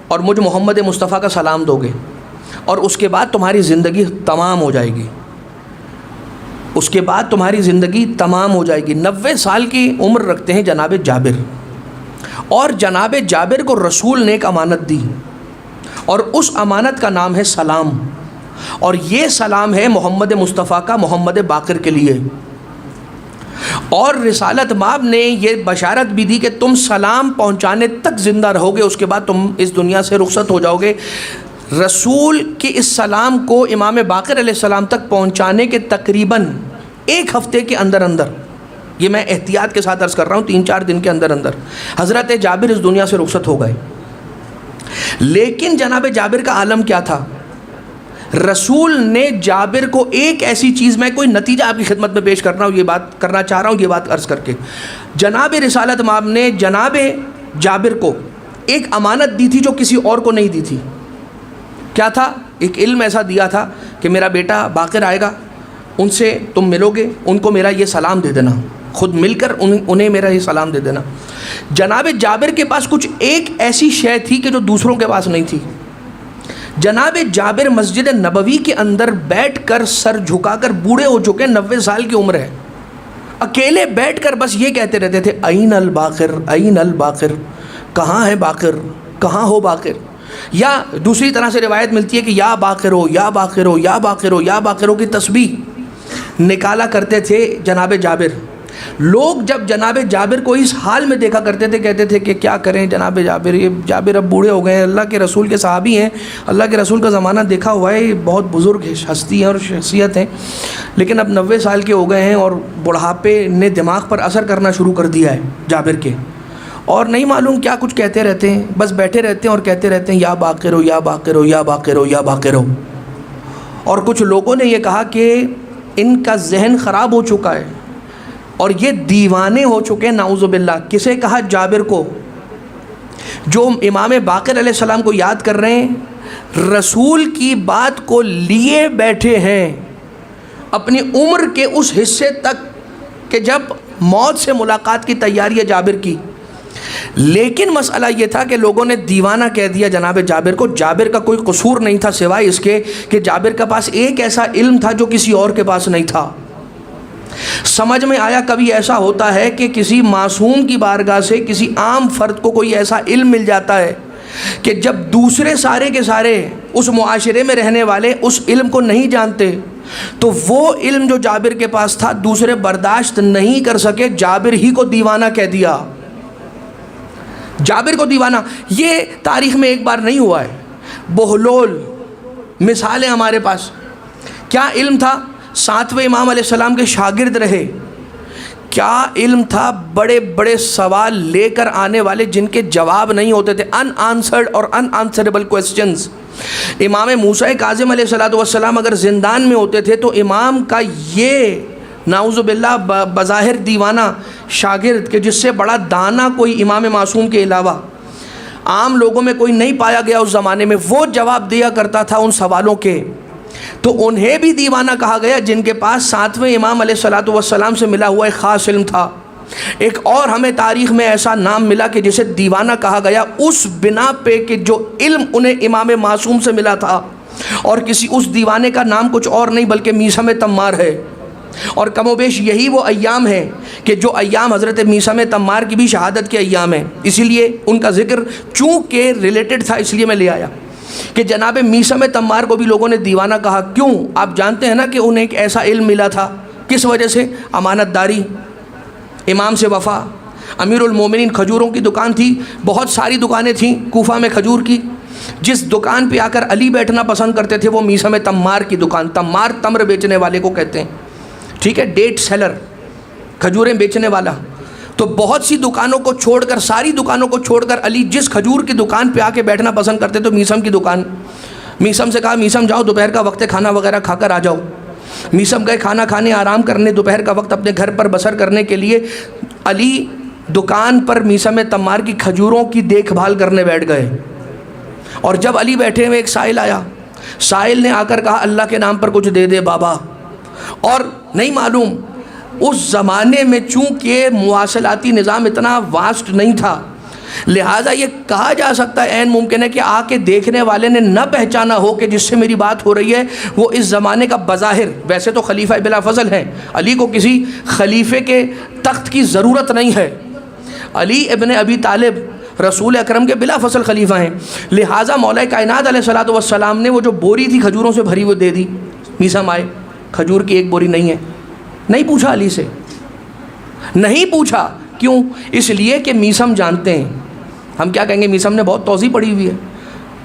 Speaker 1: اور مجھ محمد مصطفیٰ کا سلام دو گے اور اس کے بعد تمہاری زندگی تمام ہو جائے گی. اس کے بعد تمہاری زندگی تمام ہو جائے گی. 90 سال کی عمر رکھتے ہیں جناب جابر اور جناب جابر کو رسول نے ایک امانت دی اور اس امانت کا نام ہے سلام اور یہ سلام ہے محمد مصطفیٰ کا محمد باقر کے لیے. اور رسالت مآب نے یہ بشارت بھی دی کہ تم سلام پہنچانے تک زندہ رہو گے، اس کے بعد تم اس دنیا سے رخصت ہو جاؤ گے۔ رسول کے اس سلام کو امام باقر علیہ السلام تک پہنچانے کے تقریباً 1 ہفتے کے اندر اندر، یہ میں احتیاط کے ساتھ عرض کر رہا ہوں، 3-4 دن کے اندر اندر حضرت جابر اس دنیا سے رخصت ہو گئے۔ لیکن جناب جابر کا عالم کیا تھا؟ رسول نے جابر کو ایک ایسی چیز، میں کوئی نتیجہ آپ کی خدمت میں پیش کرنا ہوں، یہ بات کرنا چاہ رہا ہوں، یہ بات عرض کر کے، جناب رسالت مآب نے جناب جابر کو ایک امانت دی تھی جو کسی اور کو نہیں دی تھی۔ کیا تھا؟ ایک علم ایسا دیا تھا کہ میرا بیٹا باقر آئے گا، ان سے تم ملو گے، ان کو میرا یہ سلام دے دینا، خود مل کر انہیں میرا یہ سلام دے دینا۔ جناب جابر کے پاس کچھ ایک ایسی شے تھی کہ جو دوسروں کے پاس نہیں تھی۔ جناب جابر مسجد نبوی کے اندر بیٹھ کر سر جھکا کر، بوڑھے ہو چکے، 90 سال کی عمر ہے، اکیلے بیٹھ کر بس یہ کہتے رہتے تھے، این الباقر این الباقر، کہاں ہے باقر، کہاں ہو باقر؟ یا دوسری طرح سے روایت ملتی ہے کہ یا باقر ہو یا باقر ہو یا باقر ہو یا باقر ہو کی تسبیح نکالا کرتے تھے جناب جابر۔ لوگ جب جناب جابر کو اس حال میں دیکھا کرتے تھے، کہتے تھے کہ کیا کریں جناب جابر، یہ جابر اب بوڑھے ہو گئے ہیں، اللہ کے رسول کے صحابی ہیں، اللہ کے رسول کا زمانہ دیکھا ہوا ہے، یہ بہت بزرگ ہستی ہیں اور شخصیت ہیں، لیکن اب 90 سال کے ہو گئے ہیں اور بڑھاپے نے دماغ پر اثر کرنا شروع کر دیا ہے جابر کے، اور نہیں معلوم کیا کچھ کہتے رہتے ہیں، بس بیٹھے رہتے ہیں اور کہتے رہتے ہیں یا باقر ہو یا باقر ہو یا باقر ہو یا باقر ہو۔ اور کچھ لوگوں نے یہ کہا کہ ان کا ذہن خراب ہو چکا ہے اور یہ دیوانے ہو چکے ہیں، نعوذ باللہ۔ کسے کہا؟ جابر کو، جو امام باقر علیہ السلام کو یاد کر رہے ہیں، رسول کی بات کو لیے بیٹھے ہیں اپنی عمر کے اس حصے تک کہ جب موت سے ملاقات کی تیاری ہے جابر کی، لیکن مسئلہ یہ تھا کہ لوگوں نے دیوانہ کہہ دیا جناب جابر کو۔ جابر کا کوئی قصور نہیں تھا سوائے اس کے کہ جابر کا پاس ایک ایسا علم تھا جو کسی اور کے پاس نہیں تھا۔ سمجھ میں آیا کبھی ایسا ہوتا ہے کہ کسی معصوم کی بارگاہ سے کسی عام فرد کو کوئی ایسا علم مل جاتا ہے کہ جب دوسرے سارے کے سارے اس معاشرے میں رہنے والے اس علم کو نہیں جانتے تو وہ علم جو جابر کے پاس تھا دوسرے برداشت نہیں کر سکے، جابر ہی کو دیوانہ کہہ دیا، جابر کو دیوانہ۔ یہ تاریخ میں ایک بار نہیں ہوا ہے، بہلول مثالیں ہمارے پاس۔ کیا علم تھا؟ 7ویں امام علیہ السلام کے شاگرد رہے، کیا علم تھا؟ بڑے بڑے سوال لے کر آنے والے جن کے جواب نہیں ہوتے تھے، ان آنسرڈ اور ان آنسریبل کویسچنز۔ امام موسیٰ کاظم علیہ السلام اگر زندان میں ہوتے تھے تو امام کا یہ نعوذ باللہ بظاہر دیوانہ شاگرد کہ جس سے بڑا دانا کوئی امام معصوم کے علاوہ عام لوگوں میں کوئی نہیں پایا گیا اس زمانے میں، وہ جواب دیا کرتا تھا ان سوالوں کے، تو انہیں بھی دیوانہ کہا گیا جن کے پاس 7ویں امام علیہ السلام سے ملا ہوا ایک خاص علم تھا۔ ایک اور ہمیں تاریخ میں ایسا نام ملا کہ جسے دیوانہ کہا گیا اس بنا پہ کہ جو علم انہیں امام معصوم سے ملا تھا، اور کسی اس دیوانے کا نام کچھ اور نہیں بلکہ میثم تمار ہے۔ اور کم و بیش یہی وہ ایام ہیں کہ جو ایام حضرت میثم تمار کی بھی شہادت کے ایام ہیں، اسی لیے ان کا ذکر چونکہ ریلیٹڈ تھا اس لیے میں لے آیا کہ جناب میثم تمار کو بھی لوگوں نے دیوانہ کہا۔ کیوں؟ آپ جانتے ہیں نا کہ انہیں ایک ایسا علم ملا تھا، کس وجہ سے؟ امانت داری، امام سے وفا۔ امیر المومنین کھجوروں کی دکان تھی، بہت ساری دکانیں تھیں کوفہ میں کھجور کی، جس دکان پہ آ کر علی بیٹھنا پسند کرتے تھے وہ میثم تمار کی دکان، تمار تمر بیچنے والے کو کہتے ہیں، ٹھیک ہے، ڈیٹ سیلر، کھجوریں بیچنے والا۔ تو بہت سی دکانوں کو چھوڑ کر، ساری دکانوں کو چھوڑ کر علی جس کھجور کی دکان پہ آ کے بیٹھنا پسند کرتے تو میثم کی دکان۔ میثم سے کہا میثم جاؤ دوپہر کا وقت ہے، کھانا وغیرہ کھا کر آ جاؤ۔ میثم گئے کھانا کھانے، آرام کرنے، دوپہر کا وقت اپنے گھر پر بسر کرنے کے لیے علی دکان پر میثم تمار کی کھجوروں کی دیکھ بھال کرنے بیٹھ گئے۔ اور جب علی بیٹھے ہوئے ایک سائل آیا، سائل نے آ کر کہا اللہ کے نام پر کچھ دے دے بابا۔ اور نہیں معلوم اس زمانے میں چونکہ مواصلاتی نظام اتنا واسٹ نہیں تھا، لہٰذا یہ کہا جا سکتا ہے عین ممکن ہے کہ آ کے دیکھنے والے نے نہ پہچانا ہو کہ جس سے میری بات ہو رہی ہے وہ اس زمانے کا بظاہر، ویسے تو خلیفہ بلا فضل ہیں، علی کو کسی خلیفے کے تخت کی ضرورت نہیں ہے، علی ابن ابی طالب رسول اکرم کے بلا فصل خلیفہ ہیں، لہٰذا مولا کائنات علیہ السلام نے وہ جو بوری تھی کھجوروں سے بھری وہ دے دی۔ میثم آئے، کھجور کی ایک بوری نہیں ہے، نہیں پوچھا علی سے، نہیں پوچھا. کیوں؟ اس لیے کہ میسم جانتے ہیں. ہم کیا کہیں گے؟ میسم نے بہت توضیح پڑھی ہوئی ہے.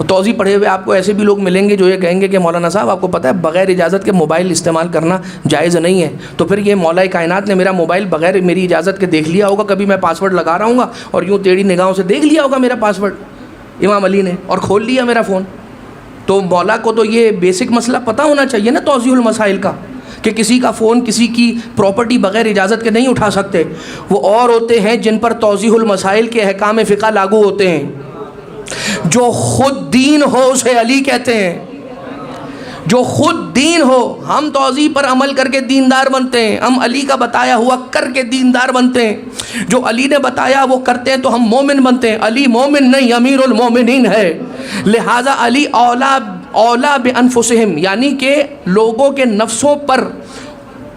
Speaker 1: توضیح پڑھے ہوئے آپ کو ایسے بھی لوگ ملیں گے جو یہ کہیں گے کہ مولانا صاحب آپ کو پتہ ہے بغیر اجازت کے موبائل استعمال کرنا جائز نہیں ہے. تو پھر یہ مولا کائنات نے میرا موبائل بغیر میری اجازت کے دیکھ لیا ہوگا, کبھی میں پاسورڈ لگا رہا ہوں گا اور یوں ٹیڑھی نگاہوں سے دیکھ لیا ہوگا میرا پاسورڈ امام علی نے اور کھول لیا میرا فون. تو مولا کو تو یہ بیسک مسئلہ پتہ ہونا چاہیے نا توضیح المسائل کا, کہ کسی کا فون کسی کی پراپرٹی بغیر اجازت کے نہیں اٹھا سکتے. وہ اور ہوتے ہیں جن پر توضیح المسائل کے احکام فقہ لاگو ہوتے ہیں. جو خود دین ہو اسے علی کہتے ہیں, جو خود دین ہو. ہم توضیح پر عمل کر کے دیندار بنتے ہیں, ہم علی کا بتایا ہوا کر کے دیندار بنتے ہیں. جو علی نے بتایا وہ کرتے ہیں تو ہم مومن بنتے ہیں. علی مومن نہیں, امیر المومنین ہے. لہٰذا علی اولا بانفسہم, یعنی کہ لوگوں کے نفسوں پر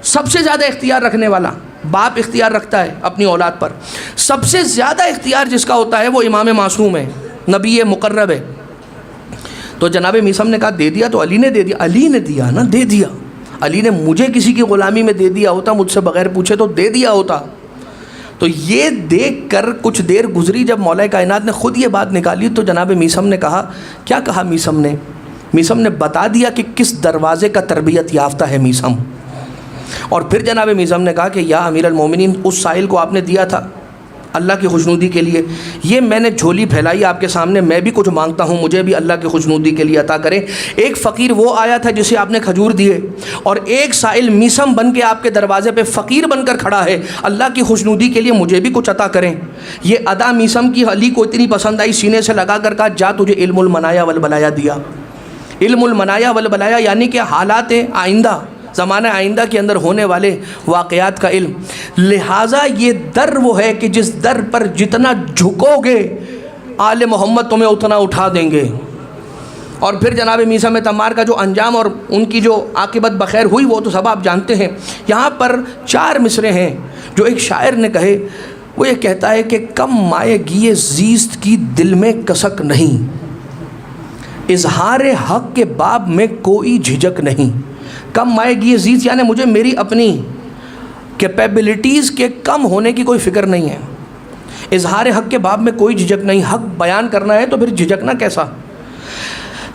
Speaker 1: سب سے زیادہ اختیار رکھنے والا. باپ اختیار رکھتا ہے اپنی اولاد پر, سب سے زیادہ اختیار جس کا ہوتا ہے وہ امام معصوم ہے, نبی مقرب ہے. تو جناب میثم نے کہا دے دیا تو علی نے دے دیا. علی نے دیا نا, دے دیا. علی نے مجھے کسی کی غلامی میں دے دیا ہوتا, مجھ سے بغیر پوچھے تو دے دیا ہوتا. تو یہ دیکھ کر کچھ دیر گزری, جب مولا کائنات نے خود یہ بات نکالی تو جناب میثم نے کہا, کیا کہا میثم نے؟ میثم نے بتا دیا کہ کس دروازے کا تربیت یافتہ ہے میثم. اور پھر جناب میثم نے کہا کہ یا امیر المومنین, اس سائل کو آپ نے دیا تھا اللہ کی خوشنودی کے لیے, یہ میں نے جھولی پھیلائی آپ کے سامنے, میں بھی کچھ مانگتا ہوں, مجھے بھی اللہ کی خوشنودی کے لیے عطا کریں. ایک فقیر وہ آیا تھا جسے آپ نے کھجور دیے, اور ایک سائل میثم بن کے آپ کے دروازے پہ فقیر بن کر کھڑا ہے, اللہ کی خوشنودی کے لیے مجھے بھی کچھ عطا کریں. یہ ادا میثم کی علی کو اتنی پسند آئی, سینے سے لگا کر کہا جا تجھے علم المنایا والبلایا دیا. علم المنایا والبلایا یعنی کہ حالات آئندہ, زمانہ آئندہ کے اندر ہونے والے واقعات کا علم. لہٰذا یہ در وہ ہے کہ جس در پر جتنا جھکو گے آل محمد تمہیں اتنا اٹھا دیں گے. اور پھر جناب میثم تمار کا جو انجام اور ان کی جو عاقبت بخیر ہوئی وہ تو سب آپ جانتے ہیں. یہاں پر 4 مصرے ہیں جو ایک شاعر نے کہے. وہ یہ کہتا ہے کہ کم مائے گی زیست کی دل میں کسک نہیں, اظہار حق کے باب میں کوئی جھجک نہیں. کم مائے گی عزیز یعنی مجھے میری اپنی کیپیبلٹیز کے کم ہونے کی کوئی فکر نہیں ہے. اظہار حق کے باب میں کوئی جھجک نہیں, حق بیان کرنا ہے تو پھر جھجکنا کیسا.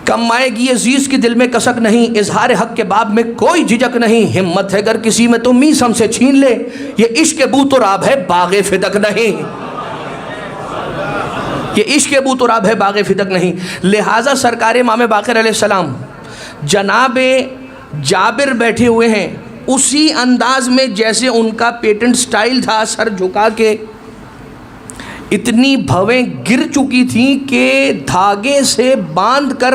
Speaker 1: کم مائے گی عزیز کی دل میں کسک نہیں, اظہار حق کے باب میں کوئی جھجک نہیں. ہمت ہے اگر کسی میں تو میثم سے چھین لے, یہ عشق بو تو راب ہے باغ فدق نہیں. یہ عشق بو تو راب ہے باغ فدق نہیں. لہٰذا سرکار امام باقر علیہ السلام جناب جابر بیٹھے ہوئے ہیں اسی انداز میں جیسے ان کا پیٹنٹ سٹائل تھا, سر جھکا کے. اتنی بھویں گر چکی تھیں کہ دھاگے سے باندھ کر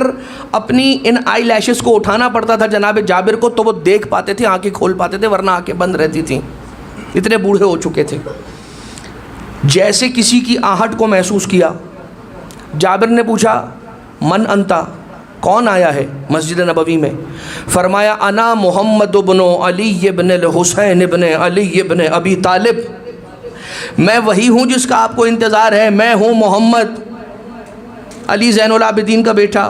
Speaker 1: اپنی ان آئی لیشز کو اٹھانا پڑتا تھا جناب جابر کو, تو وہ دیکھ پاتے تھے, آنکھیں کھول پاتے تھے, ورنہ آنکھیں بند رہتی تھیں, اتنے بوڑھے ہو چکے تھے. جیسے کسی کی آہٹ کو محسوس کیا, جابر نے پوچھا من انتا, کون آیا ہے مسجد نبوی میں؟ فرمایا انا محمد بن علی بن الحسین بن علی بن ابی طالب, میں وہی ہوں جس کا آپ کو انتظار ہے. میں ہوں محمد, علی زین العابدین کا بیٹا,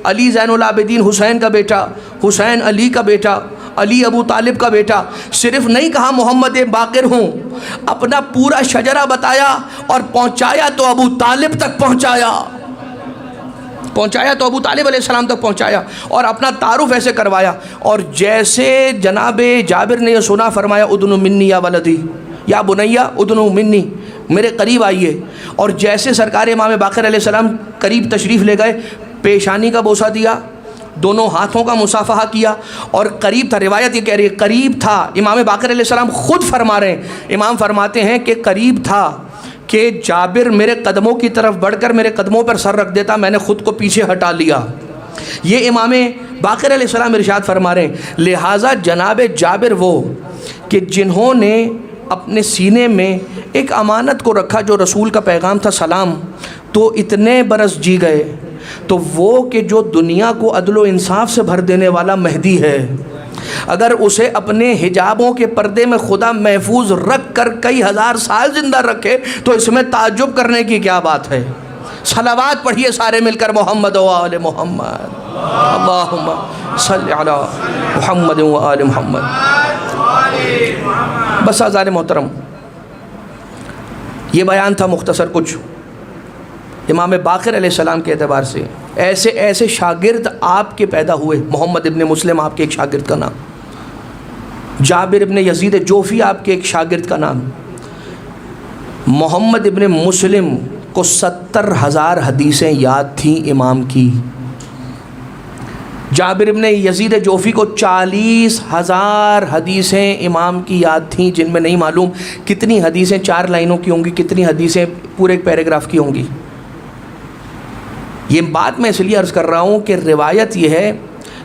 Speaker 1: علی زین العابدین حسین کا بیٹا, حسین علی کا بیٹا, علی ابو طالب کا بیٹا. صرف نہیں کہا محمد باقر ہوں, اپنا پورا شجرہ بتایا اور پہنچایا تو ابو طالب تک پہنچایا, تو ابو طالب علیہ السلام تک پہنچایا اور اپنا تعارف ایسے کروایا. اور جیسے جناب جابر نے یہ سنا فرمایا ادنو منی یا ولدی, یا بنیا ادنو منی, میرے قریب آئیے. اور جیسے سرکار امام باقر علیہ السلام قریب تشریف لے گئے, پیشانی کا بوسہ دیا, دونوں ہاتھوں کا مصافحہ کیا اور قریب تھا. روایت یہ کہہ رہی ہے قریب تھا. امام باقر علیہ السلام خود فرما رہے ہیں, امام فرماتے ہیں کہ قریب تھا کہ جابر میرے قدموں کی طرف بڑھ کر میرے قدموں پر سر رکھ دیتا, میں نے خود کو پیچھے ہٹا لیا. یہ امام باقر علیہ السلام ارشاد فرما رہے ہیں. لہٰذا جناب جابر وہ کہ جنہوں نے اپنے سینے میں ایک امانت کو رکھا جو رسول کا پیغام تھا سلام, تو اتنے برس جی گئے. تو وہ کہ جو دنیا کو عدل و انصاف سے بھر دینے والا مہدی ہے, اگر اسے اپنے حجابوں کے پردے میں خدا محفوظ رکھ کر کئی ہزار سال زندہ رکھے تو اس میں تعجب کرنے کی کیا بات ہے. صلوات پڑھیے سارے مل کر محمد و آل محمد, اللہم صلی علی محمد و آل محمد. بس آزار محترم, یہ بیان تھا مختصر کچھ امام باقر علیہ السلام کے اعتبار سے. ایسے ایسے شاگرد آپ کے پیدا ہوئے. محمد ابن مسلم آپ کے ایک شاگرد کا نام, جابر ابن یزید جوفی آپ کے ایک شاگرد کا نام. محمد ابن مسلم کو 70,000 حدیثیں یاد تھیں امام کی. جابر ابن یزید جوفی کو 40,000 حدیثیں امام کی یاد تھیں, جن میں نہیں معلوم کتنی حدیثیں 4 لائنوں کی ہوں گی, کتنی حدیثیں پورے ایک پیراگراف کی ہوں گی. یہ بات میں اس لیے عرض کر رہا ہوں کہ روایت یہ ہے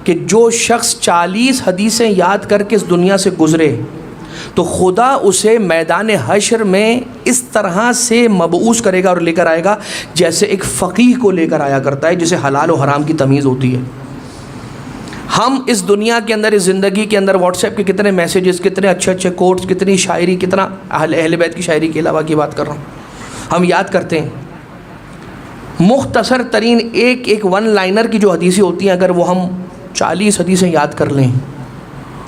Speaker 1: کہ جو شخص 40 حدیثیں یاد کر کے اس دنیا سے گزرے تو خدا اسے میدان حشر میں اس طرح سے مبعوث کرے گا اور لے کر آئے گا جیسے ایک فقیہ کو لے کر آیا کرتا ہے, جسے حلال و حرام کی تمیز ہوتی ہے. ہم اس دنیا کے اندر, اس زندگی کے اندر واٹس ایپ کے کتنے میسیجز, کتنے اچھے اچھے کوٹس, کتنی شاعری, کتنا اہل بیت کی شاعری کے علاوہ کی بات کر رہا ہوں, ہم یاد کرتے ہیں. مختصر ترین ایک ون لائنر کی جو حدیثیں ہوتی ہیں, اگر وہ ہم 40 حدیثیں یاد کر لیں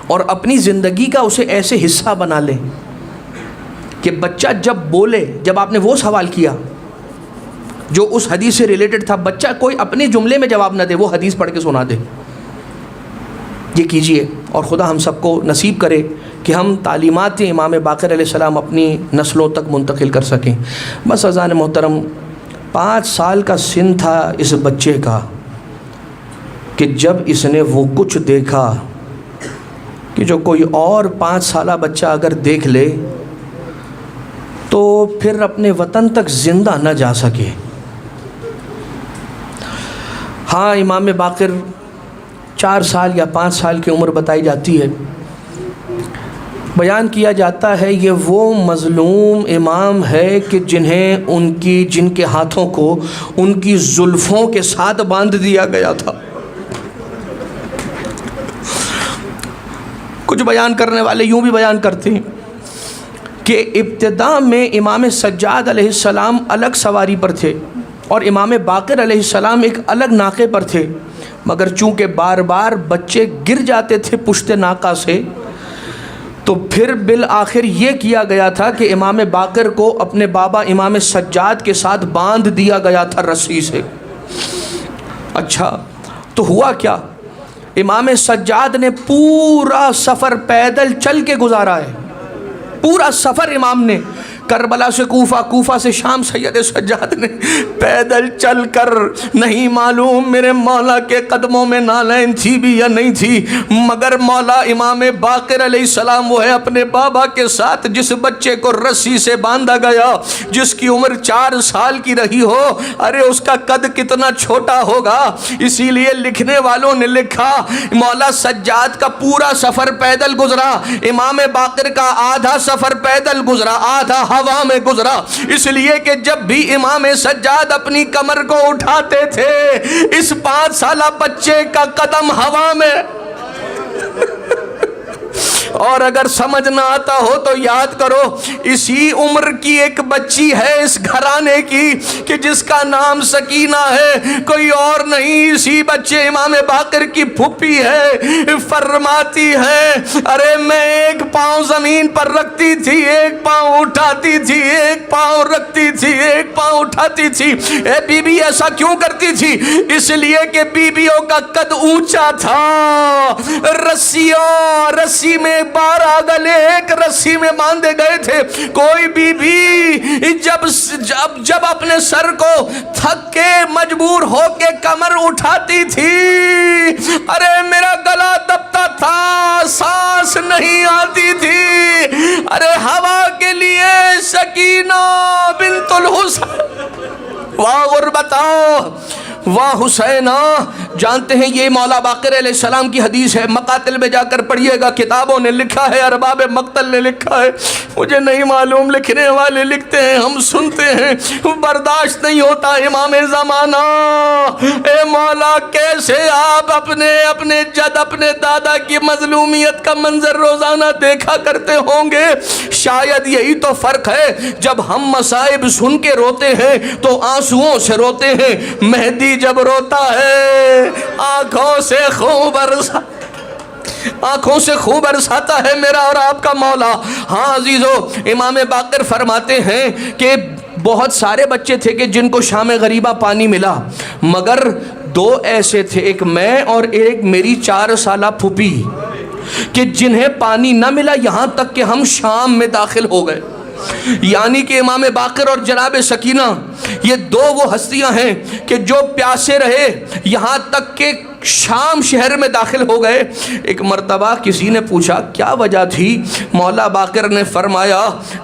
Speaker 1: اور اپنی زندگی کا اسے ایسے حصہ بنا لیں کہ بچہ جب بولے, جب آپ نے وہ سوال کیا جو اس حدیث سے ریلیٹڈ تھا, بچہ کوئی اپنے جملے میں جواب نہ دے, وہ حدیث پڑھ کے سنا دے. یہ کیجئے اور خدا ہم سب کو نصیب کرے کہ ہم تعلیمات امام باقر علیہ السلام اپنی نسلوں تک منتقل کر سکیں. بس اذان محترم, 5 سال کا سن تھا اس بچے کا کہ جب اس نے وہ کچھ دیکھا کہ جو کوئی اور 5 سالہ بچہ اگر دیکھ لے تو پھر اپنے وطن تک زندہ نہ جا سکے. ہاں, امام باقر 4 سال یا 5 سال کی عمر بتائی جاتی ہے. بیان کیا جاتا ہے یہ وہ مظلوم امام ہے کہ جن کے ہاتھوں کو ان کی زلفوں کے ساتھ باندھ دیا گیا تھا. کچھ بیان کرنے والے یوں بھی بیان کرتے ہیں کہ ابتدا میں امام سجاد علیہ السلام الگ سواری پر تھے اور امام باقر علیہ السلام ایک الگ ناقے پر تھے, مگر چونکہ بار بار بچے گر جاتے تھے پشت ناقہ سے, تو پھر بالآخر یہ کیا گیا تھا کہ امام باقر کو اپنے بابا امام سجاد کے ساتھ باندھ دیا گیا تھا رسی سے. اچھا, تو ہوا کیا؟ امام سجاد نے پورا سفر پیدل چل کے گزارا ہے. پورا سفر امام نے, کربلا سے کوفہ, کوفہ سے شام, سید سجاد نے پیدل چل کر, نہیں معلوم میرے مولا کے قدموں میں نالین تھی بھی یا نہیں تھی, مگر مولا امام باقر علیہ السلام وہ ہے اپنے بابا کے ساتھ جس بچے کو رسی سے باندھا گیا, جس کی عمر 4 سال کی رہی ہو, ارے اس کا قد کتنا چھوٹا ہوگا. اسی لیے لکھنے والوں نے لکھا مولا سجاد کا پورا سفر پیدل گزرا, امام باقر کا آدھا سفر پیدل گزرا, آدھا ہوا میں گزرا. اس لیے کہ جب بھی امام سجاد اپنی کمر کو اٹھاتے تھے اس 5 سالہ بچے کا قدم ہوا میں. اور اگر سمجھ نہ آتا ہو تو یاد کرو, اسی عمر کی ایک بچی ہے اس گھرانے کی کہ جس کا نام سکینہ ہے, کوئی اور نہیں, اسی بچے امام باقر کی پھپھی ہے. فرماتی ہے ارے میں ایک پاؤں زمین پر رکھتی تھی, ایک پاؤں اٹھاتی تھی, ایک پاؤں رکھتی تھی, ایک پاؤں اٹھاتی تھی. اے بی بی ایسا کیوں کرتی تھی؟ اس لیے کہ بیویوں کا قد اونچا تھا. رسی میں 12 گلے ایک رسی میں باندھے گئے تھے. کوئی بی بی جب اپنے سر کو تھک کے مجبور ہو کے کمر اٹھاتی تھی, ارے میرا گلا دبتا تھا, سانس نہیں آتی تھی. ارے ہوا کے لیے سکینہ بنت الحسین, واہ غربتا واہ حسینہ. جانتے ہیں یہ مولا باقر علیہ السلام کی حدیث ہے, مقاتل میں جا کر پڑھیے گا, کتابوں نے لکھا ہے, ارباب مقتل نے لکھا ہے, مجھے نہیں معلوم, لکھنے والے لکھتے ہیں, ہم سنتے ہیں, برداشت نہیں ہوتا. امام زمانہ, اے مولا کیسے آپ اپنے جد اپنے دادا کی مظلومیت کا منظر روزانہ دیکھا کرتے ہوں گے. شاید یہی تو فرق ہے, جب ہم مصائب سن کے روتے ہیں تو آنسوؤں سے روتے ہیں, مہدی جب روتا ہے آنکھوں سے خون برسا. آنکھوں سے خوب برساتا ہے میرا اور آپ کا مولا۔ ہاں عزیزو، امام باقر فرماتے ہیں کہ بہت سارے بچے تھے کہ جن کو شام غریبہ پانی ملا، مگر دو ایسے تھے، ایک میں اور ایک میری 4 سالہ پھوپھی، کہ جنہیں پانی نہ ملا یہاں تک کہ ہم شام میں داخل ہو گئے۔ یعنی کہ امام باقر اور جناب سکینہ یہ دو وہ ہستیاں ہیں کہ جو پیاسے رہے یہاں تک کہ شام شہر میں داخل ہو گئے۔ ایک مرتبہ کسی نے پوچھا کیا وجہ تھی؟ مولا باقر نے فرمایا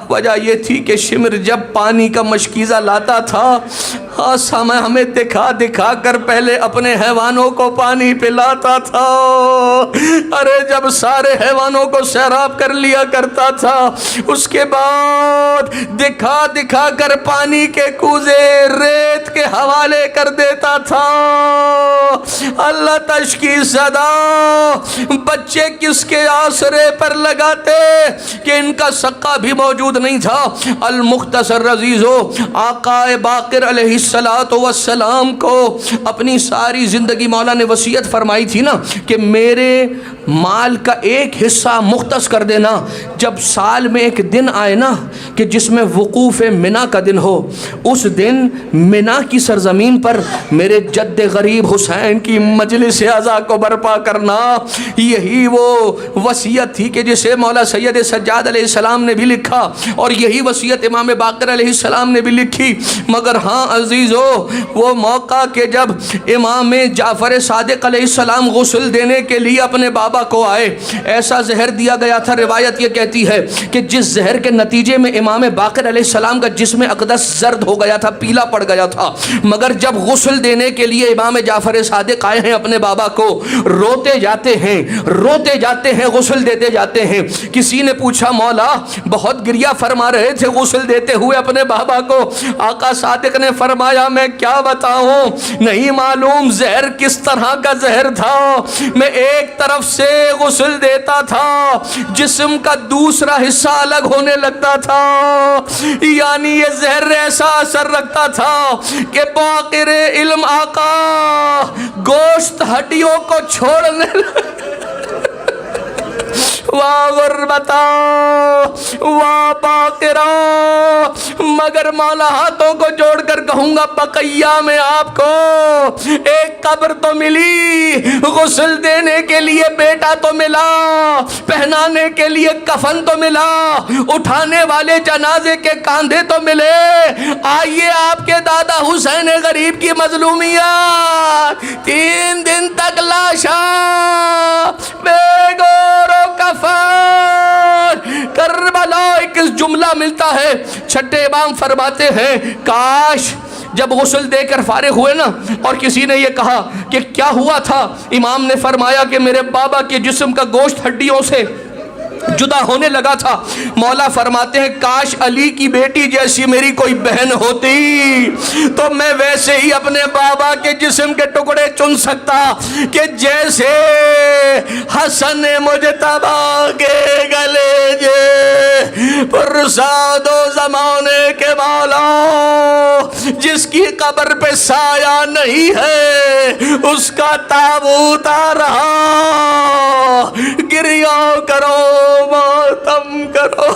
Speaker 1: وجہ یہ تھی کہ شمر جب پانی کا مشکیزہ لاتا تھا سامنے ہمیں دکھا دکھا کر پہلے اپنے حیوانوں کو پانی پلاتا تھا، ارے جب سارے حیوانوں کو سیراب کر لیا کرتا تھا اس کے بعد دکھا دکھا کر پانی کے کوزے ریت کے حوالے کر دیتا تھا۔ اللہ تشکی زدہ بچے کس کے آسرے پر لگاتے کہ ان کا سقہ بھی موجود نہیں تھا۔ المختصر عزیزو، آقا باقر علیہ السلام کو اپنی ساری زندگی مولا نے وصیت فرمائی تھی نا کہ میرے مال کا ایک حصہ مختص کر دینا، جب سال میں ایک دن آئے نا کہ جس میں وقوف منی کا دن ہو، اس دن منی کی سرزمین پر میرے جد غریب حسین کی مجلس عزا کو برپا کرنا۔ یہی وہ وصیت تھی کہ جسے مولا سید سجاد علیہ السلام نے بھی لکھا اور یہی وصیت امام باقر علیہ السلام نے بھی لکھی۔ مگر ہاں عزیزو، وہ موقع کہ جب امام جعفر صادق علیہ السلام غسل دینے کے لیے اپنے بابا کو آئے، ایسا زہر دیا گیا تھا، روایت یہ کہتی ہے کہ جس زہر کے نتیجے میں امام باقر علیہ السلام کا جسم اقدس زرد ہو گیا تھا، پیلا پڑ گیا تھا، مگر جب غسل دینے کے لیے امام جعفر صادق آئے ہیں اپنے بابا کو، روتے جاتے ہیں غسل دیتے جاتے ہیں۔ کسی نے پوچھا مولا بہت گریہ فرما رہے تھے غسل دیتے ہوئے اپنے بابا کو، آقا صادق نے فرمایا میں کیا بتاؤں، نہیں معلوم زہر کس طرح کا زہر تھا، میں ایک طرف سے غسل دیتا تھا جسم کا دوسرا حصہ الگ ہونے لگتا تھا، یعنی یہ زہر ایسا اثر رکھتا تھا کہ باقر علم آقا گوشت ہڈیوں کو چھوڑنے واہ غربتا واہ باقرہ، مگر مولا ہاتھوں کو جوڑ کر کہوں گا بقیہ میں آپ کو ایک قبر تو ملی، غسل دینے کے لیے بیٹا تو ملا، پہنانے کے لیے کفن تو ملا، اٹھانے والے جنازے کے کاندھے تو ملے۔ آئیے آپ کے دادا حسین غریب کی مظلومیت 3 دن تک لاشا بے گور و کفن کربلا ایک جملہ ملتا ہے۔ چھٹے امام فرماتے ہیں کاش جب غسل دے کر فارغ ہوئے نا اور کسی نے یہ کہا کہ کیا ہوا تھا، امام نے فرمایا کہ میرے بابا کے جسم کا گوشت ہڈیوں سے جدا ہونے لگا تھا، مولا فرماتے ہیں کاش علی کی بیٹی جیسی میری کوئی بہن ہوتی تو میں ویسے ہی اپنے بابا کے جسم کے ٹکڑے چن سکتا کہ جیسے حسن مجتبیٰ کے گلے جے پرساد و زمانے کے مولا، جس کی قبر پہ سایہ نہیں ہے اس کا تابوت آ رہا، گریہ کرو ماتم کرو